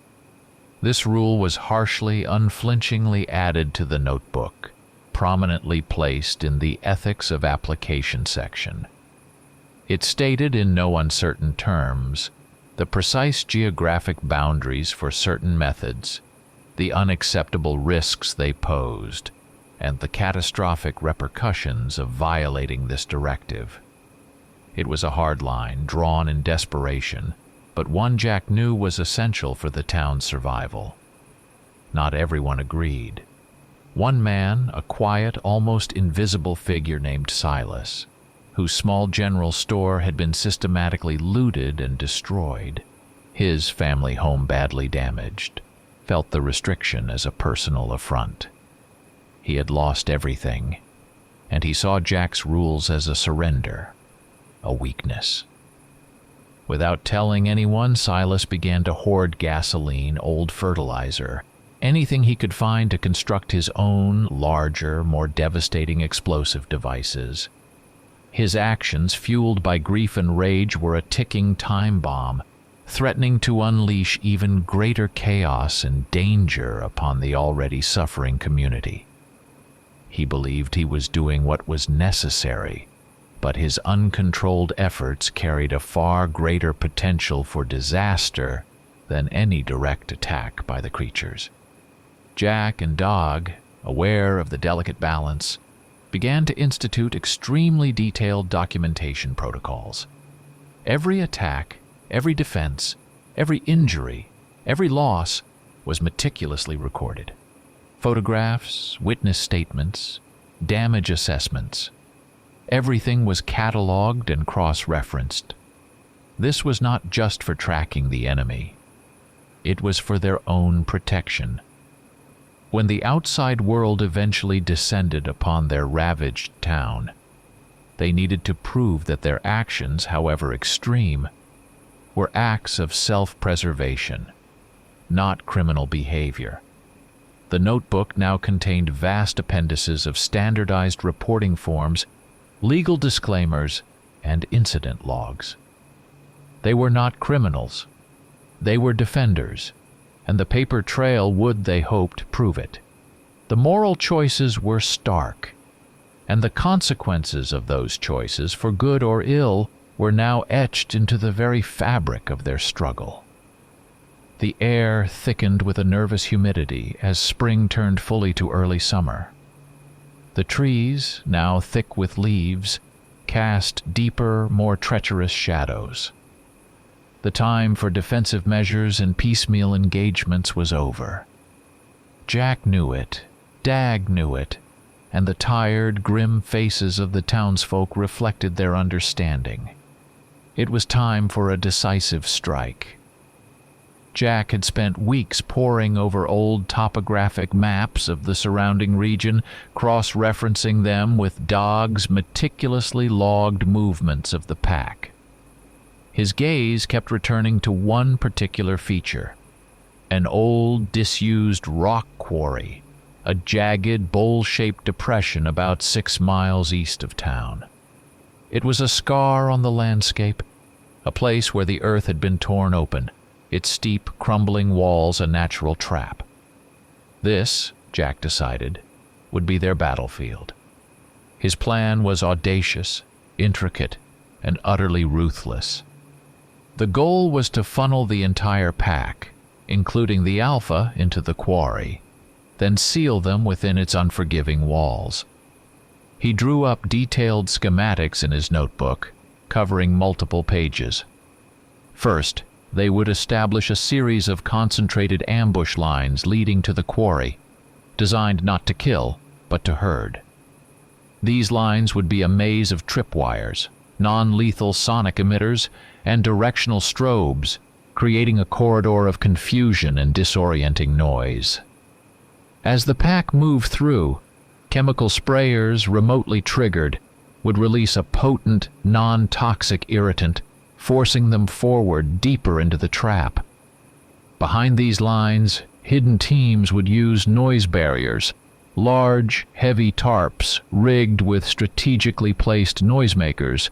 This rule was harshly, unflinchingly added to the notebook, prominently placed in the Ethics of Application section. It stated in no uncertain terms the precise geographic boundaries for certain methods, the unacceptable risks they posed, and the catastrophic repercussions of violating this directive. It was a hard line, drawn in desperation, but one Jack knew was essential for the town's survival. Not everyone agreed. One man, a quiet, almost invisible figure named Silas, whose small general store had been systematically looted and destroyed, his family home badly damaged, felt the restriction as a personal affront. He had lost everything, and he saw Jack's rules as a surrender, a weakness. Without telling anyone, Silas began to hoard gasoline, old fertilizer, anything he could find to construct his own larger, more devastating explosive devices. His actions, fueled by grief and rage, were a ticking time bomb, threatening to unleash even greater chaos and danger upon the already suffering community. He believed he was doing what was necessary, but his uncontrolled efforts carried a far greater potential for disaster than any direct attack by the creatures. Jack and Dog, aware of the delicate balance, began to institute extremely detailed documentation protocols. Every attack, every defense, every injury, every loss was meticulously recorded. Photographs, witness statements, damage assessments. Everything was cataloged and cross-referenced. This was not just for tracking the enemy. It was for their own protection. When the outside world eventually descended upon their ravaged town, they needed to prove that their actions, however extreme, were acts of self-preservation, not criminal behavior. The notebook now contained vast appendices of standardized reporting forms, legal disclaimers, and incident logs. They were not criminals. They were defenders, and the paper trail would, they hoped, prove it. The moral choices were stark, and the consequences of those choices, for good or ill, were now etched into the very fabric of their struggle. The air thickened with a nervous humidity as spring turned fully to early summer. The trees, now thick with leaves, cast deeper, more treacherous shadows. The time for defensive measures and piecemeal engagements was over. Jack knew it, Dag knew it, and the tired, grim faces of the townsfolk reflected their understanding. It was time for a decisive strike. Jack had spent weeks poring over old topographic maps of the surrounding region, cross-referencing them with Dog's meticulously logged movements of the pack. His gaze kept returning to one particular feature, an old, disused rock quarry, a jagged, bowl-shaped depression about 6 miles east of town. It was a scar on the landscape, a place where the earth had been torn open, its steep, crumbling walls a natural trap. This, Jack decided, would be their battlefield. His plan was audacious, intricate, and utterly ruthless. The goal was to funnel the entire pack, including the Alpha, into the quarry, then seal them within its unforgiving walls. He drew up detailed schematics in his notebook, covering multiple pages. First, they would establish a series of concentrated ambush lines leading to the quarry, designed not to kill, but to herd. These lines would be a maze of tripwires, non-lethal sonic emitters, and directional strobes, creating a corridor of confusion and disorienting noise. As the pack moved through, chemical sprayers, remotely triggered, would release a potent, non-toxic irritant, forcing them forward deeper into the trap. Behind these lines, hidden teams would use noise barriers, large, heavy tarps rigged with strategically placed noisemakers,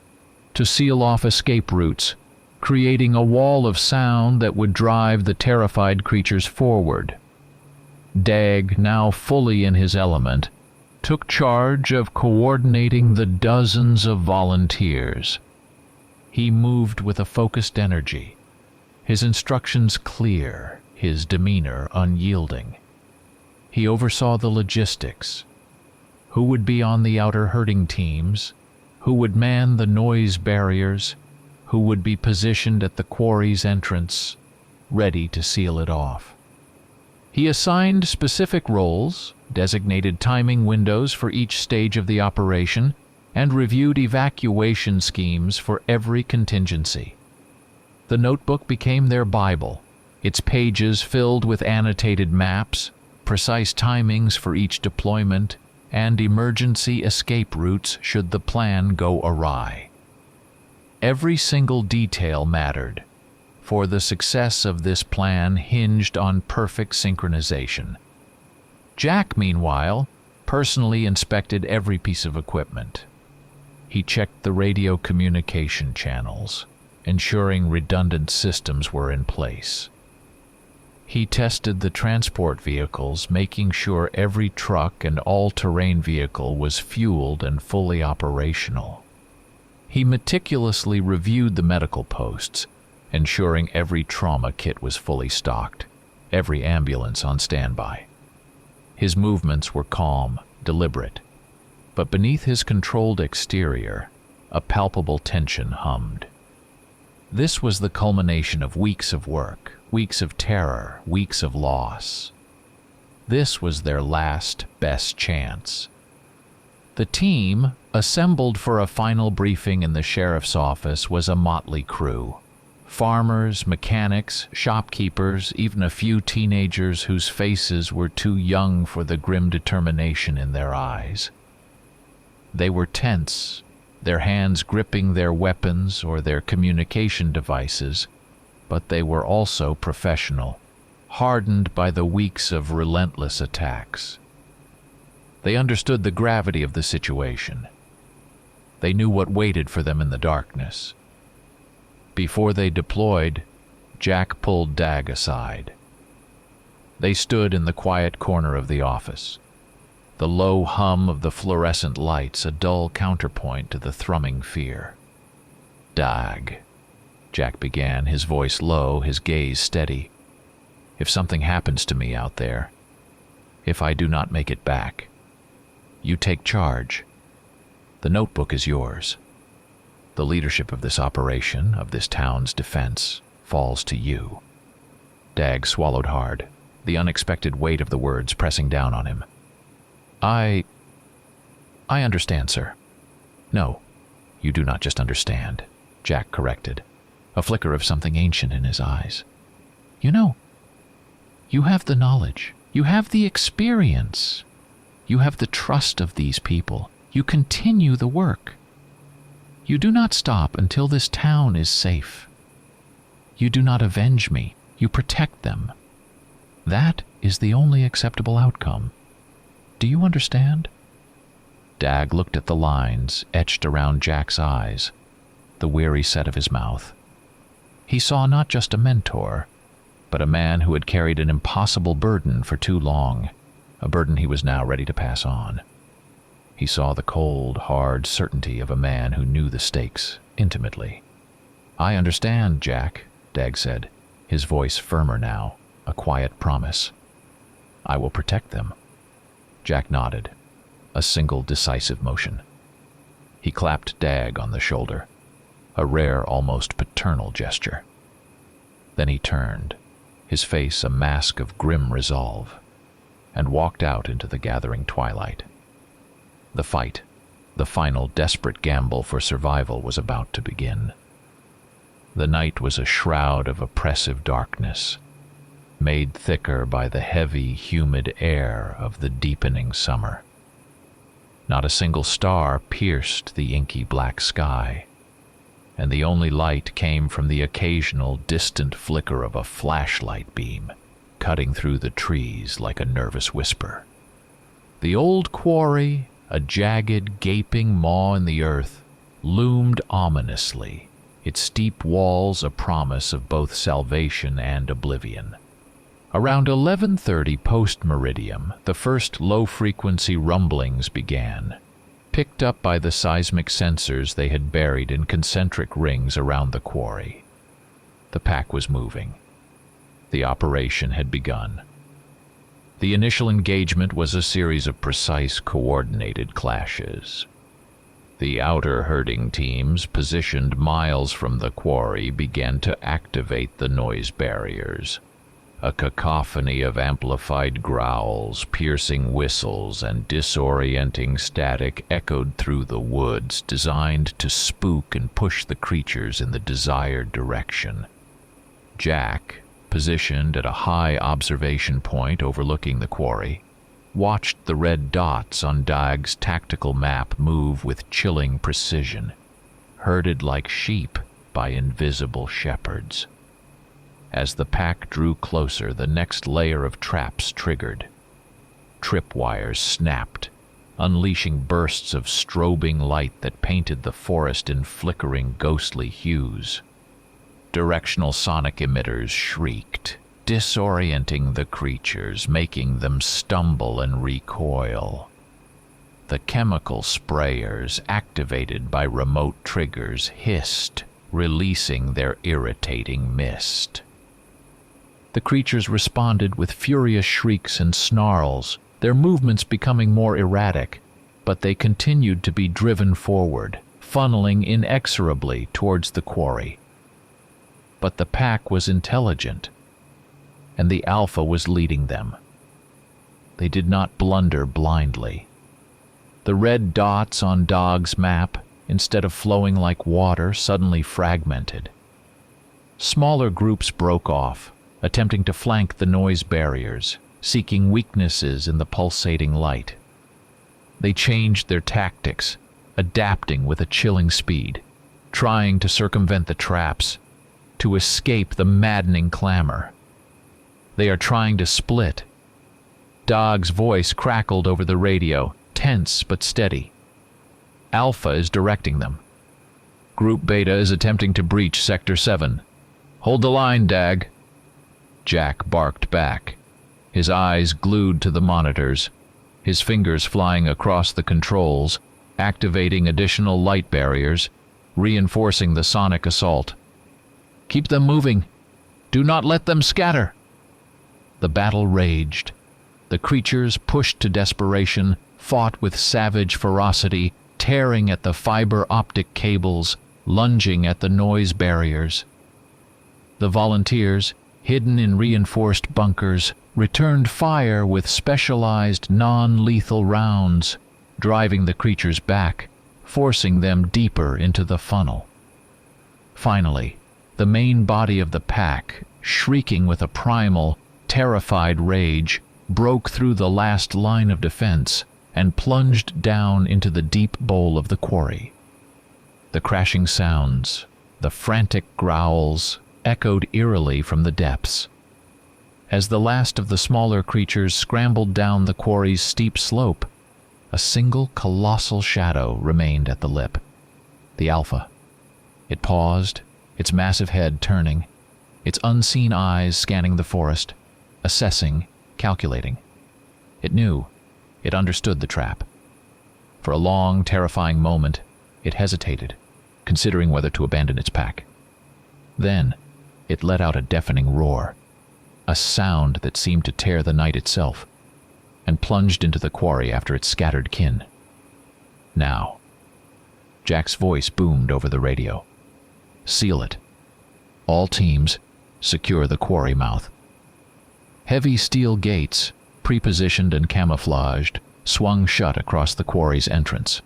to seal off escape routes, creating a wall of sound that would drive the terrified creatures forward. Dag, now fully in his element, took charge of coordinating the dozens of volunteers. He moved with a focused energy, his instructions clear, his demeanor unyielding. He oversaw the logistics. Who would be on the outer herding teams? Who would man the noise barriers? Who would be positioned at the quarry's entrance, ready to seal it off? He assigned specific roles, designated timing windows for each stage of the operation, and reviewed evacuation schemes for every contingency. The notebook became their Bible, its pages filled with annotated maps, precise timings for each deployment, and emergency escape routes should the plan go awry. Every single detail mattered, for the success of this plan hinged on perfect synchronization. Jack, meanwhile, personally inspected every piece of equipment. He checked the radio communication channels, ensuring redundant systems were in place. He tested the transport vehicles, making sure every truck and all-terrain vehicle was fueled and fully operational. He meticulously reviewed the medical posts, ensuring every trauma kit was fully stocked, every ambulance on standby. His movements were calm, deliberate, but beneath his controlled exterior, a palpable tension hummed. This was the culmination of weeks of work, weeks of terror, weeks of loss. This was their last, best chance. The team, assembled for a final briefing in the sheriff's office, was a motley crew. Farmers, mechanics, shopkeepers, even a few teenagers whose faces were too young for the grim determination in their eyes. They were tense, their hands gripping their weapons or their communication devices, but they were also professional, hardened by the weeks of relentless attacks. They understood the gravity of the situation. They knew what waited for them in the darkness. Before they deployed, Jack pulled Dag aside. They stood in the quiet corner of the office, the low hum of the fluorescent lights a dull counterpoint to the thrumming fear. "Dag," Jack began, his voice low, his gaze steady. "If something happens to me out there, if I do not make it back, you take charge. The notebook is yours. The leadership of this operation, of this town's defense, falls to you." Dag swallowed hard, the unexpected weight of the words pressing down on him. I understand, sir." "No, you do not just understand," Jack corrected, a flicker of something ancient in his eyes. "You know, you have the knowledge, you have the experience, you have the trust of these people. You continue the work. You do not stop until this town is safe. You do not avenge me, you protect them. That is the only acceptable outcome. Do you understand?" Dag looked at the lines etched around Jack's eyes, the weary set of his mouth. He saw not just a mentor, but a man who had carried an impossible burden for too long, a burden he was now ready to pass on. He saw the cold, hard certainty of a man who knew the stakes intimately. "I understand, Jack," Dag said, his voice firmer now, a quiet promise. "I will protect them." Jack nodded, a single decisive motion. He clapped Dag on the shoulder, a rare, almost paternal gesture. Then he turned, his face a mask of grim resolve, and walked out into the gathering twilight. The fight, the final desperate gamble for survival, was about to begin. The night was a shroud of oppressive darkness, made thicker by the heavy, humid air of the deepening summer. Not a single star pierced the inky black sky, and the only light came from the occasional distant flicker of a flashlight beam, cutting through the trees like a nervous whisper. The old quarry, a jagged, gaping maw in the earth, loomed ominously, its steep walls a promise of both salvation and oblivion. Around 11:30 post-meridium, the first low-frequency rumblings began, picked up by the seismic sensors they had buried in concentric rings around the quarry. The pack was moving. The operation had begun. The initial engagement was a series of precise, coordinated clashes. The outer herding teams, positioned miles from the quarry, began to activate the noise barriers. A cacophony of amplified growls, piercing whistles, and disorienting static echoed through the woods, designed to spook and push the creatures in the desired direction. Jack, positioned at a high observation point overlooking the quarry, watched the red dots on Dag's tactical map move with chilling precision, herded like sheep by invisible shepherds. As the pack drew closer, the next layer of traps triggered. Tripwires snapped, unleashing bursts of strobing light that painted the forest in flickering, ghostly hues. Directional sonic emitters shrieked, disorienting the creatures, making them stumble and recoil. The chemical sprayers, activated by remote triggers, hissed, releasing their irritating mist. The creatures responded with furious shrieks and snarls, their movements becoming more erratic, but they continued to be driven forward, funneling inexorably towards the quarry. But the pack was intelligent, and the Alpha was leading them. They did not blunder blindly. The red dots on Dag's map, instead of flowing like water, suddenly fragmented. Smaller groups broke off, attempting to flank the noise barriers, seeking weaknesses in the pulsating light. They changed their tactics, adapting with a chilling speed, trying to circumvent the traps, to escape the maddening clamor. They are trying to split. Dag's voice crackled over the radio, tense but steady. Alpha is directing them. Group Beta is attempting to breach Sector 7. Hold the line, Dag. Jack barked back, his eyes glued to the monitors, his fingers flying across the controls, activating additional light barriers, reinforcing the sonic assault. Keep them moving. Do not let them scatter. The battle raged. The creatures, pushed to desperation, fought with savage ferocity, tearing at the fiber optic cables, lunging at the noise barriers. The volunteers, hidden in reinforced bunkers, returned fire with specialized non-lethal rounds, driving the creatures back, forcing them deeper into the funnel. Finally, the main body of the pack, shrieking with a primal, terrified rage, broke through the last line of defense and plunged down into the deep bowl of the quarry. The crashing sounds, the frantic growls, echoed eerily from the depths. As the last of the smaller creatures scrambled down the quarry's steep slope, a single colossal shadow remained at the lip. The Alpha. It paused, its massive head turning, its unseen eyes scanning the forest, assessing, calculating. It knew. It understood the trap. For a long, terrifying moment, it hesitated, considering whether to abandon its pack. Then, it let out a deafening roar, a sound that seemed to tear the night itself, and plunged into the quarry after its scattered kin. Now, Jack's voice boomed over the radio. Seal it. All teams, secure the quarry mouth. Heavy steel gates, prepositioned and camouflaged, swung shut across the quarry's entrance.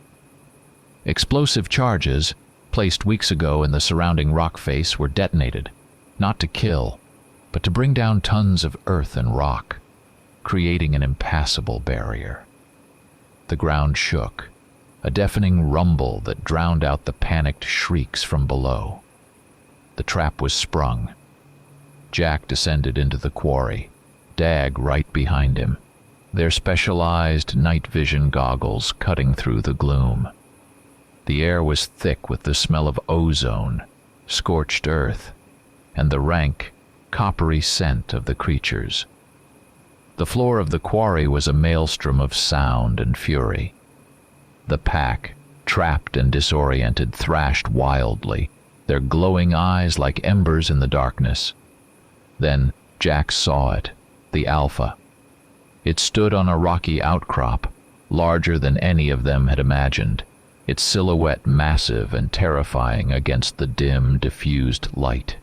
Explosive charges, placed weeks ago in the surrounding rock face, were detonated, not to kill, but to bring down tons of earth and rock, creating an impassable barrier. The ground shook, a deafening rumble that drowned out the panicked shrieks from below. The trap was sprung. Jack descended into the quarry, Dag right behind him, their specialized night vision goggles cutting through the gloom. The air was thick with the smell of ozone, scorched earth, and the rank, coppery scent of the creatures. The floor of the quarry was a maelstrom of sound and fury. The pack, trapped and disoriented, thrashed wildly, their glowing eyes like embers in the darkness. Then Jack saw it, the Alpha. It stood on a rocky outcrop, larger than any of them had imagined, its silhouette massive and terrifying against the dim, diffused light.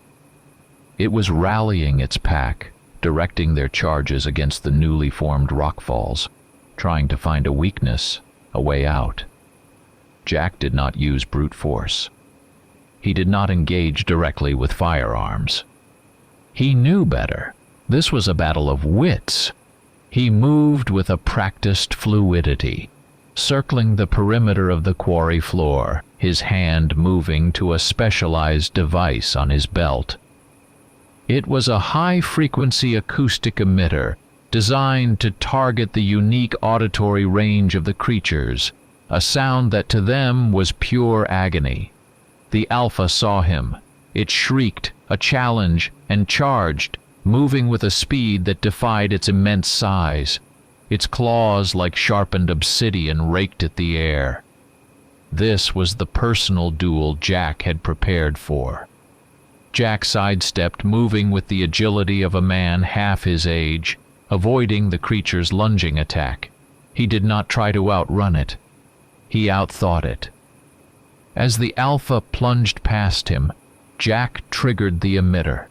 It was rallying its pack, directing their charges against the newly formed rockfalls, trying to find a weakness, a way out. Jack did not use brute force. He did not engage directly with firearms. He knew better. This was a battle of wits. He moved with a practiced fluidity, circling the perimeter of the quarry floor, his hand moving to a specialized device on his belt. It was a high-frequency acoustic emitter designed to target the unique auditory range of the creatures, a sound that to them was pure agony. The Alpha saw him. It shrieked, a challenge, and charged, moving with a speed that defied its immense size. Its claws, like sharpened obsidian, raked at the air. This was the personal duel Jack had prepared for. Jack sidestepped, moving with the agility of a man half his age, avoiding the creature's lunging attack. He did not try to outrun it. He outthought it. As the Alpha plunged past him, Jack triggered the emitter.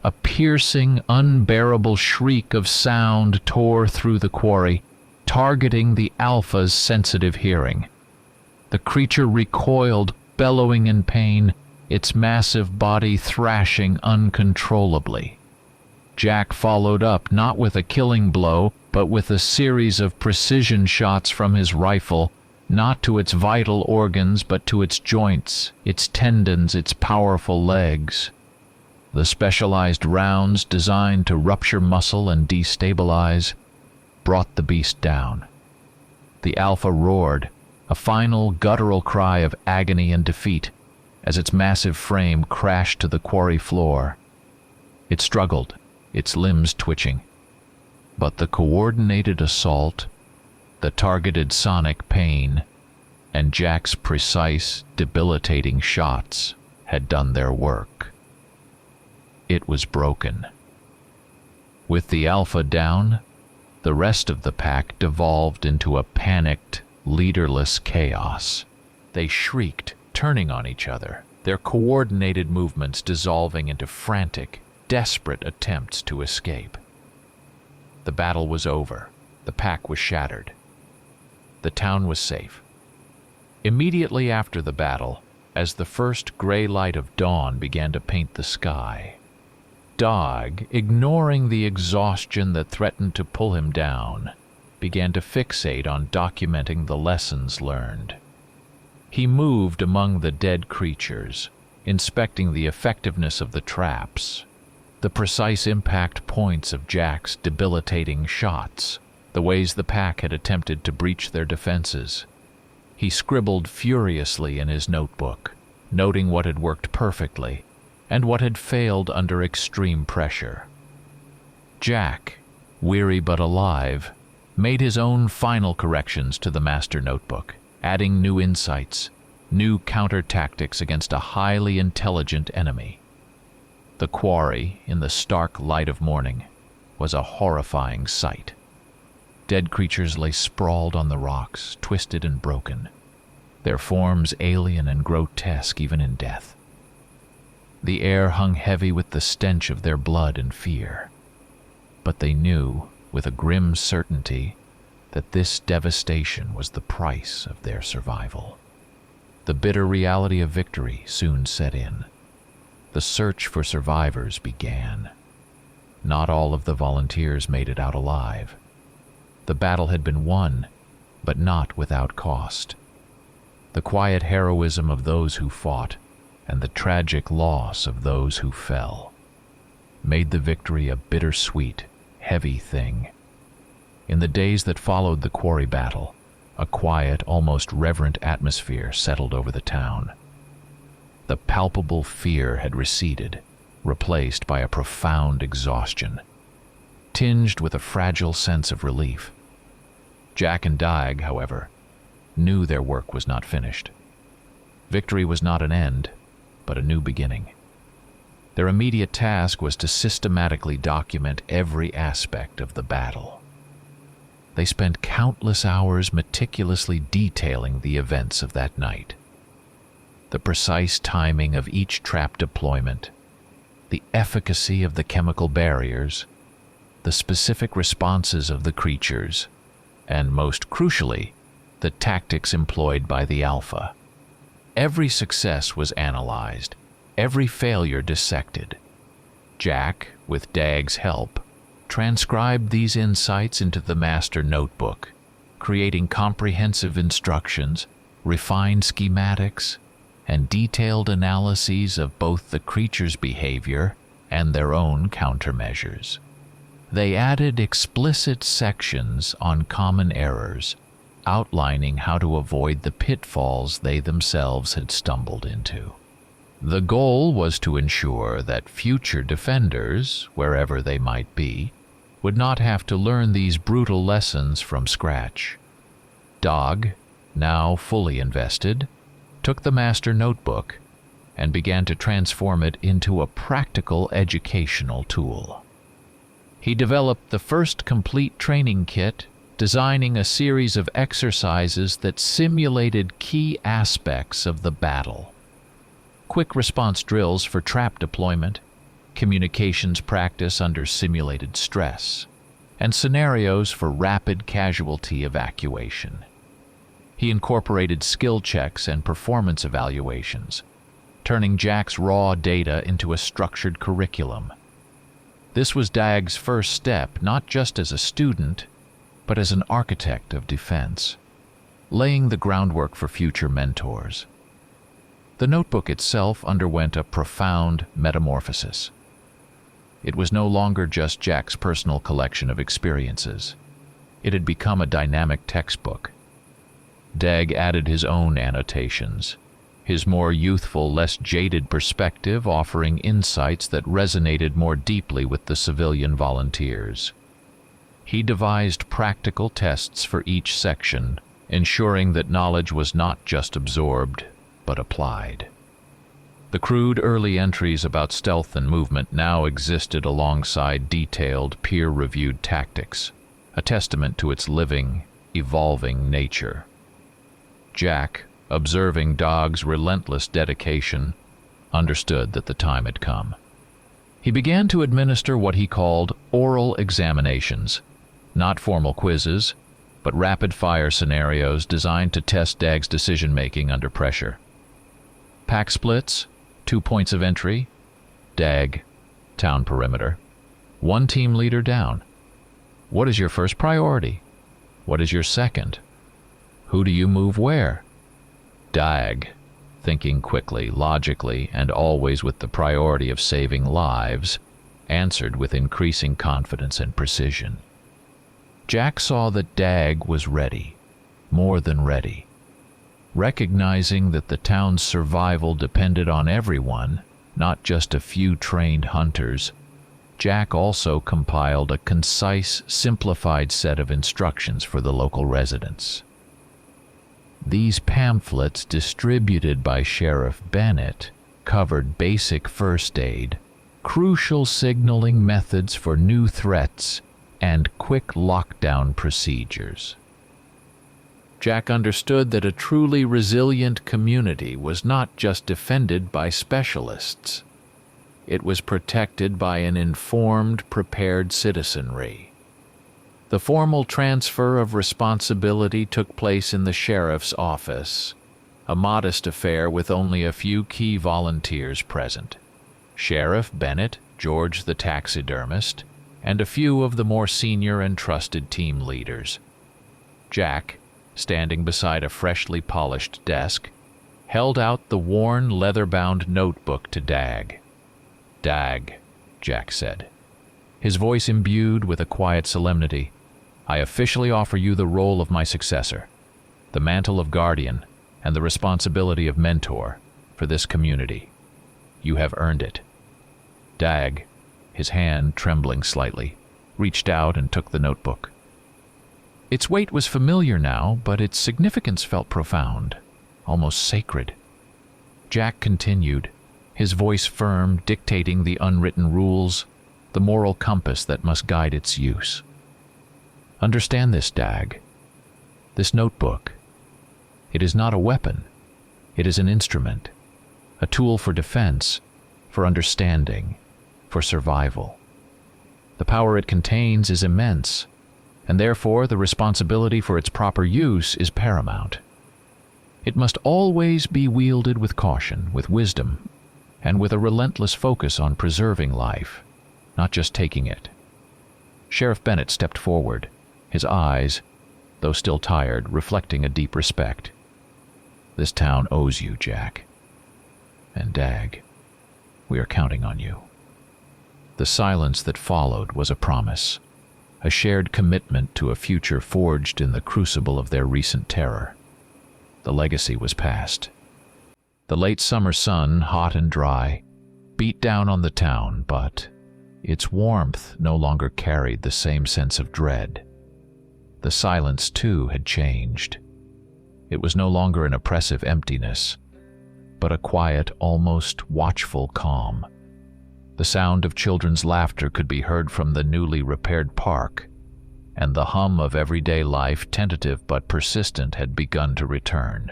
A piercing, unbearable shriek of sound tore through the quarry, targeting the Alpha's sensitive hearing. The creature recoiled, bellowing in pain, its massive body thrashing uncontrollably. Jack followed up, not with a killing blow, but with a series of precision shots from his rifle, not to its vital organs, but to its joints, its tendons, its powerful legs. The specialized rounds designed to rupture muscle and destabilize brought the beast down. The Alpha roared, a final guttural cry of agony and defeat, as its massive frame crashed to the quarry floor. It struggled, its limbs twitching. But the coordinated assault, the targeted sonic pain, and Jack's precise, debilitating shots had done their work. It was broken. With the Alpha down, the rest of the pack devolved into a panicked, leaderless chaos. They shrieked, turning on each other, their coordinated movements dissolving into frantic, desperate attempts to escape. The battle was over. The pack was shattered. The town was safe. Immediately after the battle, as the first gray light of dawn began to paint the sky, Dag, ignoring the exhaustion that threatened to pull him down, began to fixate on documenting the lessons learned. He moved among the dead creatures, inspecting the effectiveness of the traps, the precise impact points of Jack's debilitating shots, the ways the pack had attempted to breach their defenses. He scribbled furiously in his notebook, noting what had worked perfectly and what had failed under extreme pressure. Jack, weary but alive, made his own final corrections to the master notebook, adding new insights, new counter-tactics against a highly intelligent enemy. The quarry, in the stark light of morning, was a horrifying sight. Dead creatures lay sprawled on the rocks, twisted and broken, their forms alien and grotesque even in death. The air hung heavy with the stench of their blood and fear. But they knew, with a grim certainty, that this devastation was the price of their survival. The bitter reality of victory soon set in. The search for survivors began. Not all of the volunteers made it out alive. The battle had been won, but not without cost. The quiet heroism of those who fought and the tragic loss of those who fell made the victory a bittersweet, heavy thing. In the days that followed the quarry battle, a quiet, almost reverent atmosphere settled over the town. The palpable fear had receded, replaced by a profound exhaustion, tinged with a fragile sense of relief. Jack and Dag, however, knew their work was not finished. Victory was not an end, but a new beginning. Their immediate task was to systematically document every aspect of the battle. They spent countless hours meticulously detailing the events of that night. The precise timing of each trap deployment, the efficacy of the chemical barriers, the specific responses of the creatures, and most crucially, the tactics employed by the Alpha. Every success was analyzed, every failure dissected. Jack, with Dag's help, transcribed these insights into the master notebook, creating comprehensive instructions, refined schematics, and detailed analyses of both the creature's behavior and their own countermeasures. They added explicit sections on common errors, outlining how to avoid the pitfalls they themselves had stumbled into. The goal was to ensure that future defenders, wherever they might be, would not have to learn these brutal lessons from scratch. Dag, now fully invested, took the master notebook and began to transform it into a practical educational tool. He developed the first complete training kit, designing a series of exercises that simulated key aspects of the battle. Quick response drills for trap deployment, communications practice under simulated stress, and scenarios for rapid casualty evacuation. He incorporated skill checks and performance evaluations, turning Jack's raw data into a structured curriculum. This was Dag's first step, not just as a student, but as an architect of defense, laying the groundwork for future mentors. The notebook itself underwent a profound metamorphosis. It was no longer just Jack's personal collection of experiences. It had become a dynamic textbook. Dag added his own annotations, his more youthful, less jaded perspective offering insights that resonated more deeply with the civilian volunteers. He devised practical tests for each section, ensuring that knowledge was not just absorbed, but applied. The crude early entries about stealth and movement now existed alongside detailed, peer-reviewed tactics, a testament to its living, evolving nature. Jack, observing Dag's relentless dedication, understood that the time had come. He began to administer what he called oral examinations, not formal quizzes, but rapid-fire scenarios designed to test Dag's decision-making under pressure. Pack splits, 2 points of entry, Dag, town perimeter, 1 team leader down. What is your first priority? What is your second? Who do you move where? Dag, thinking quickly, logically, and always with the priority of saving lives, answered with increasing confidence and precision. Jack saw that Dag was ready, more than ready. Recognizing that the town's survival depended on everyone, not just a few trained hunters, Jack also compiled a concise, simplified set of instructions for the local residents. These pamphlets, distributed by Sheriff Bennett, covered basic first aid, crucial signaling methods for new threats, and quick lockdown procedures. Jack understood that a truly resilient community was not just defended by specialists. It was protected by an informed, prepared citizenry. The formal transfer of responsibility took place in the sheriff's office, a modest affair with only a few key volunteers present. Sheriff Bennett, George the taxidermist, and a few of the more senior and trusted team leaders. Jack, standing beside a freshly polished desk, held out the worn, leather-bound notebook to Dag. "Dag," Jack said, his voice imbued with a quiet solemnity, "I officially offer you the role of my successor, the mantle of guardian, and the responsibility of mentor for this community. You have earned it." Dag, his hand trembling slightly, reached out and took the notebook. Its weight was familiar now, but its significance felt profound, almost sacred. Jack continued, his voice firm, dictating the unwritten rules, the moral compass that must guide its use. "Understand this, Dag. This notebook, it is not a weapon. It is an instrument, a tool for defense, for understanding, for survival. The power it contains is immense, and therefore the responsibility for its proper use is paramount. It must always be wielded with caution, with wisdom, and with a relentless focus on preserving life, not just taking it." Sheriff Bennett stepped forward, his eyes, though still tired, reflecting a deep respect. "This town owes you, Jack. And Dag, we are counting on you." The silence that followed was a promise, a shared commitment to a future forged in the crucible of their recent terror. The legacy was past. The late summer sun, hot and dry, beat down on the town, but its warmth no longer carried the same sense of dread. The silence, too, had changed. It was no longer an oppressive emptiness, but a quiet, almost watchful calm. The sound of children's laughter could be heard from the newly repaired park, and the hum of everyday life, tentative but persistent, had begun to return.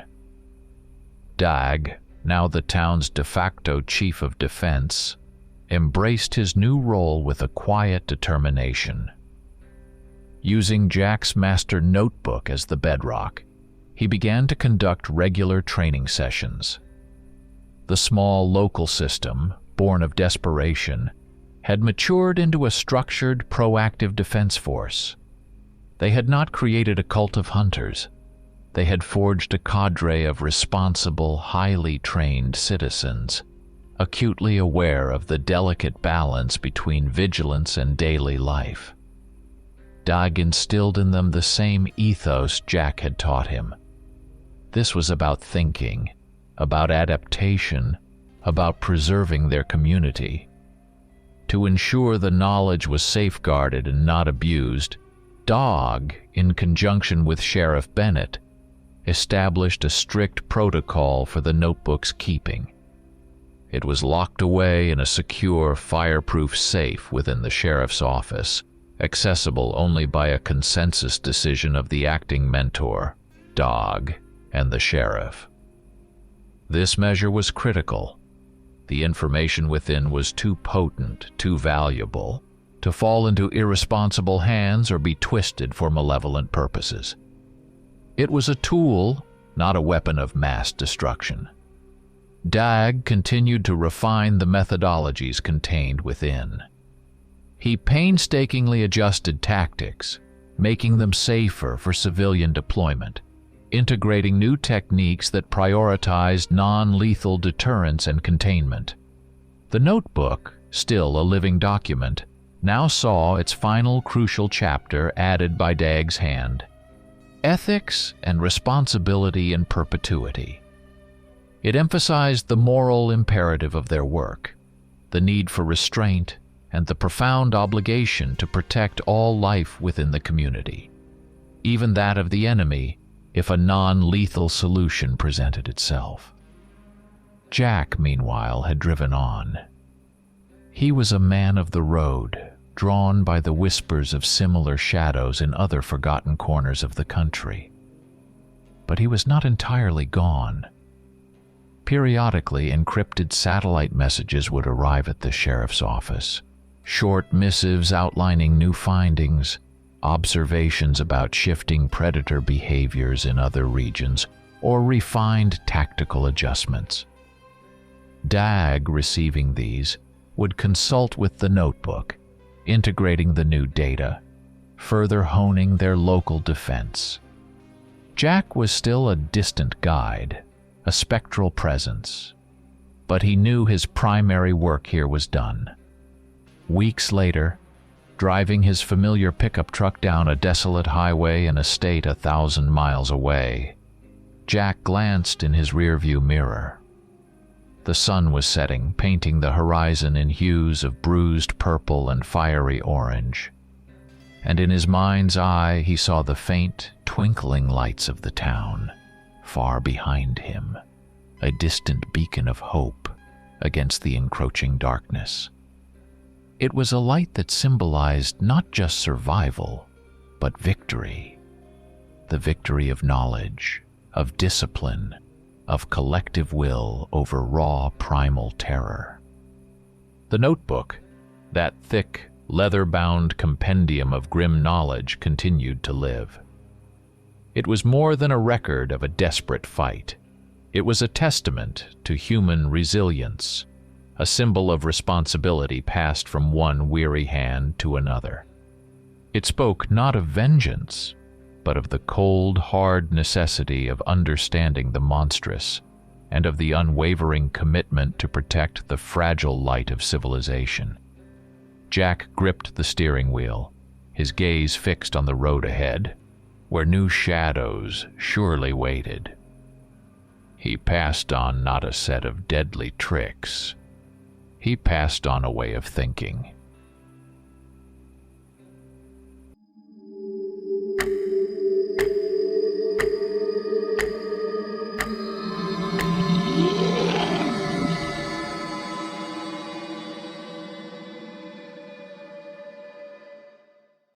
Dag, now the town's de facto chief of defense, embraced his new role with a quiet determination. Using Jack's master notebook as the bedrock, he began to conduct regular training sessions. The small local system, born of desperation, had matured into a structured, proactive defense force. They had not created a cult of hunters. They had forged a cadre of responsible, highly trained citizens, acutely aware of the delicate balance between vigilance and daily life. Dag instilled in them the same ethos Jack had taught him. This was about thinking, about adaptation, about preserving their community. To ensure the knowledge was safeguarded and not abused, Dag, in conjunction with Sheriff Bennett, established a strict protocol for the notebook's keeping. It was locked away in a secure, fireproof safe within the sheriff's office, accessible only by a consensus decision of the acting mentor, Dag, and the sheriff. This measure was critical. The information within was too potent, too valuable, to fall into irresponsible hands or be twisted for malevolent purposes. It was a tool, not a weapon of mass destruction. Dag continued to refine the methodologies contained within. He painstakingly adjusted tactics, making them safer for civilian deployment, integrating new techniques that prioritized non-lethal deterrence and containment. The notebook, still a living document, now saw its final crucial chapter added by Dag's hand: ethics and responsibility in perpetuity. It emphasized the moral imperative of their work, the need for restraint, and the profound obligation to protect all life within the community, even that of the enemy, if a non-lethal solution presented itself. Jack, meanwhile, had driven on. He was a man of the road, drawn by the whispers of similar shadows in other forgotten corners of the country. But he was not entirely gone. Periodically, encrypted satellite messages would arrive at the sheriff's office, short missives outlining new findings, observations about shifting predator behaviors in other regions, or refined tactical adjustments. Dag, receiving these, would consult with the notebook, integrating the new data, further honing their local defense. Jack was still a distant guide, a spectral presence, but he knew his primary work here was done. Weeks later, driving his familiar pickup truck down a desolate highway in a state 1,000 miles away, Jack glanced in his rearview mirror. The sun was setting, painting the horizon in hues of bruised purple and fiery orange. And in his mind's eye he saw the faint, twinkling lights of the town, far behind him, a distant beacon of hope against the encroaching darkness. It was a light that symbolized not just survival, but victory. The victory of knowledge, of discipline, of collective will over raw primal terror. The notebook, that thick, leather-bound compendium of grim knowledge, continued to live. It was more than a record of a desperate fight. It was a testament to human resilience, a symbol of responsibility passed from one weary hand to another. It spoke not of vengeance, but of the cold, hard necessity of understanding the monstrous and of the unwavering commitment to protect the fragile light of civilization. Jack gripped the steering wheel, his gaze fixed on the road ahead, where new shadows surely waited. He passed on not a set of deadly tricks. He passed on a way of thinking.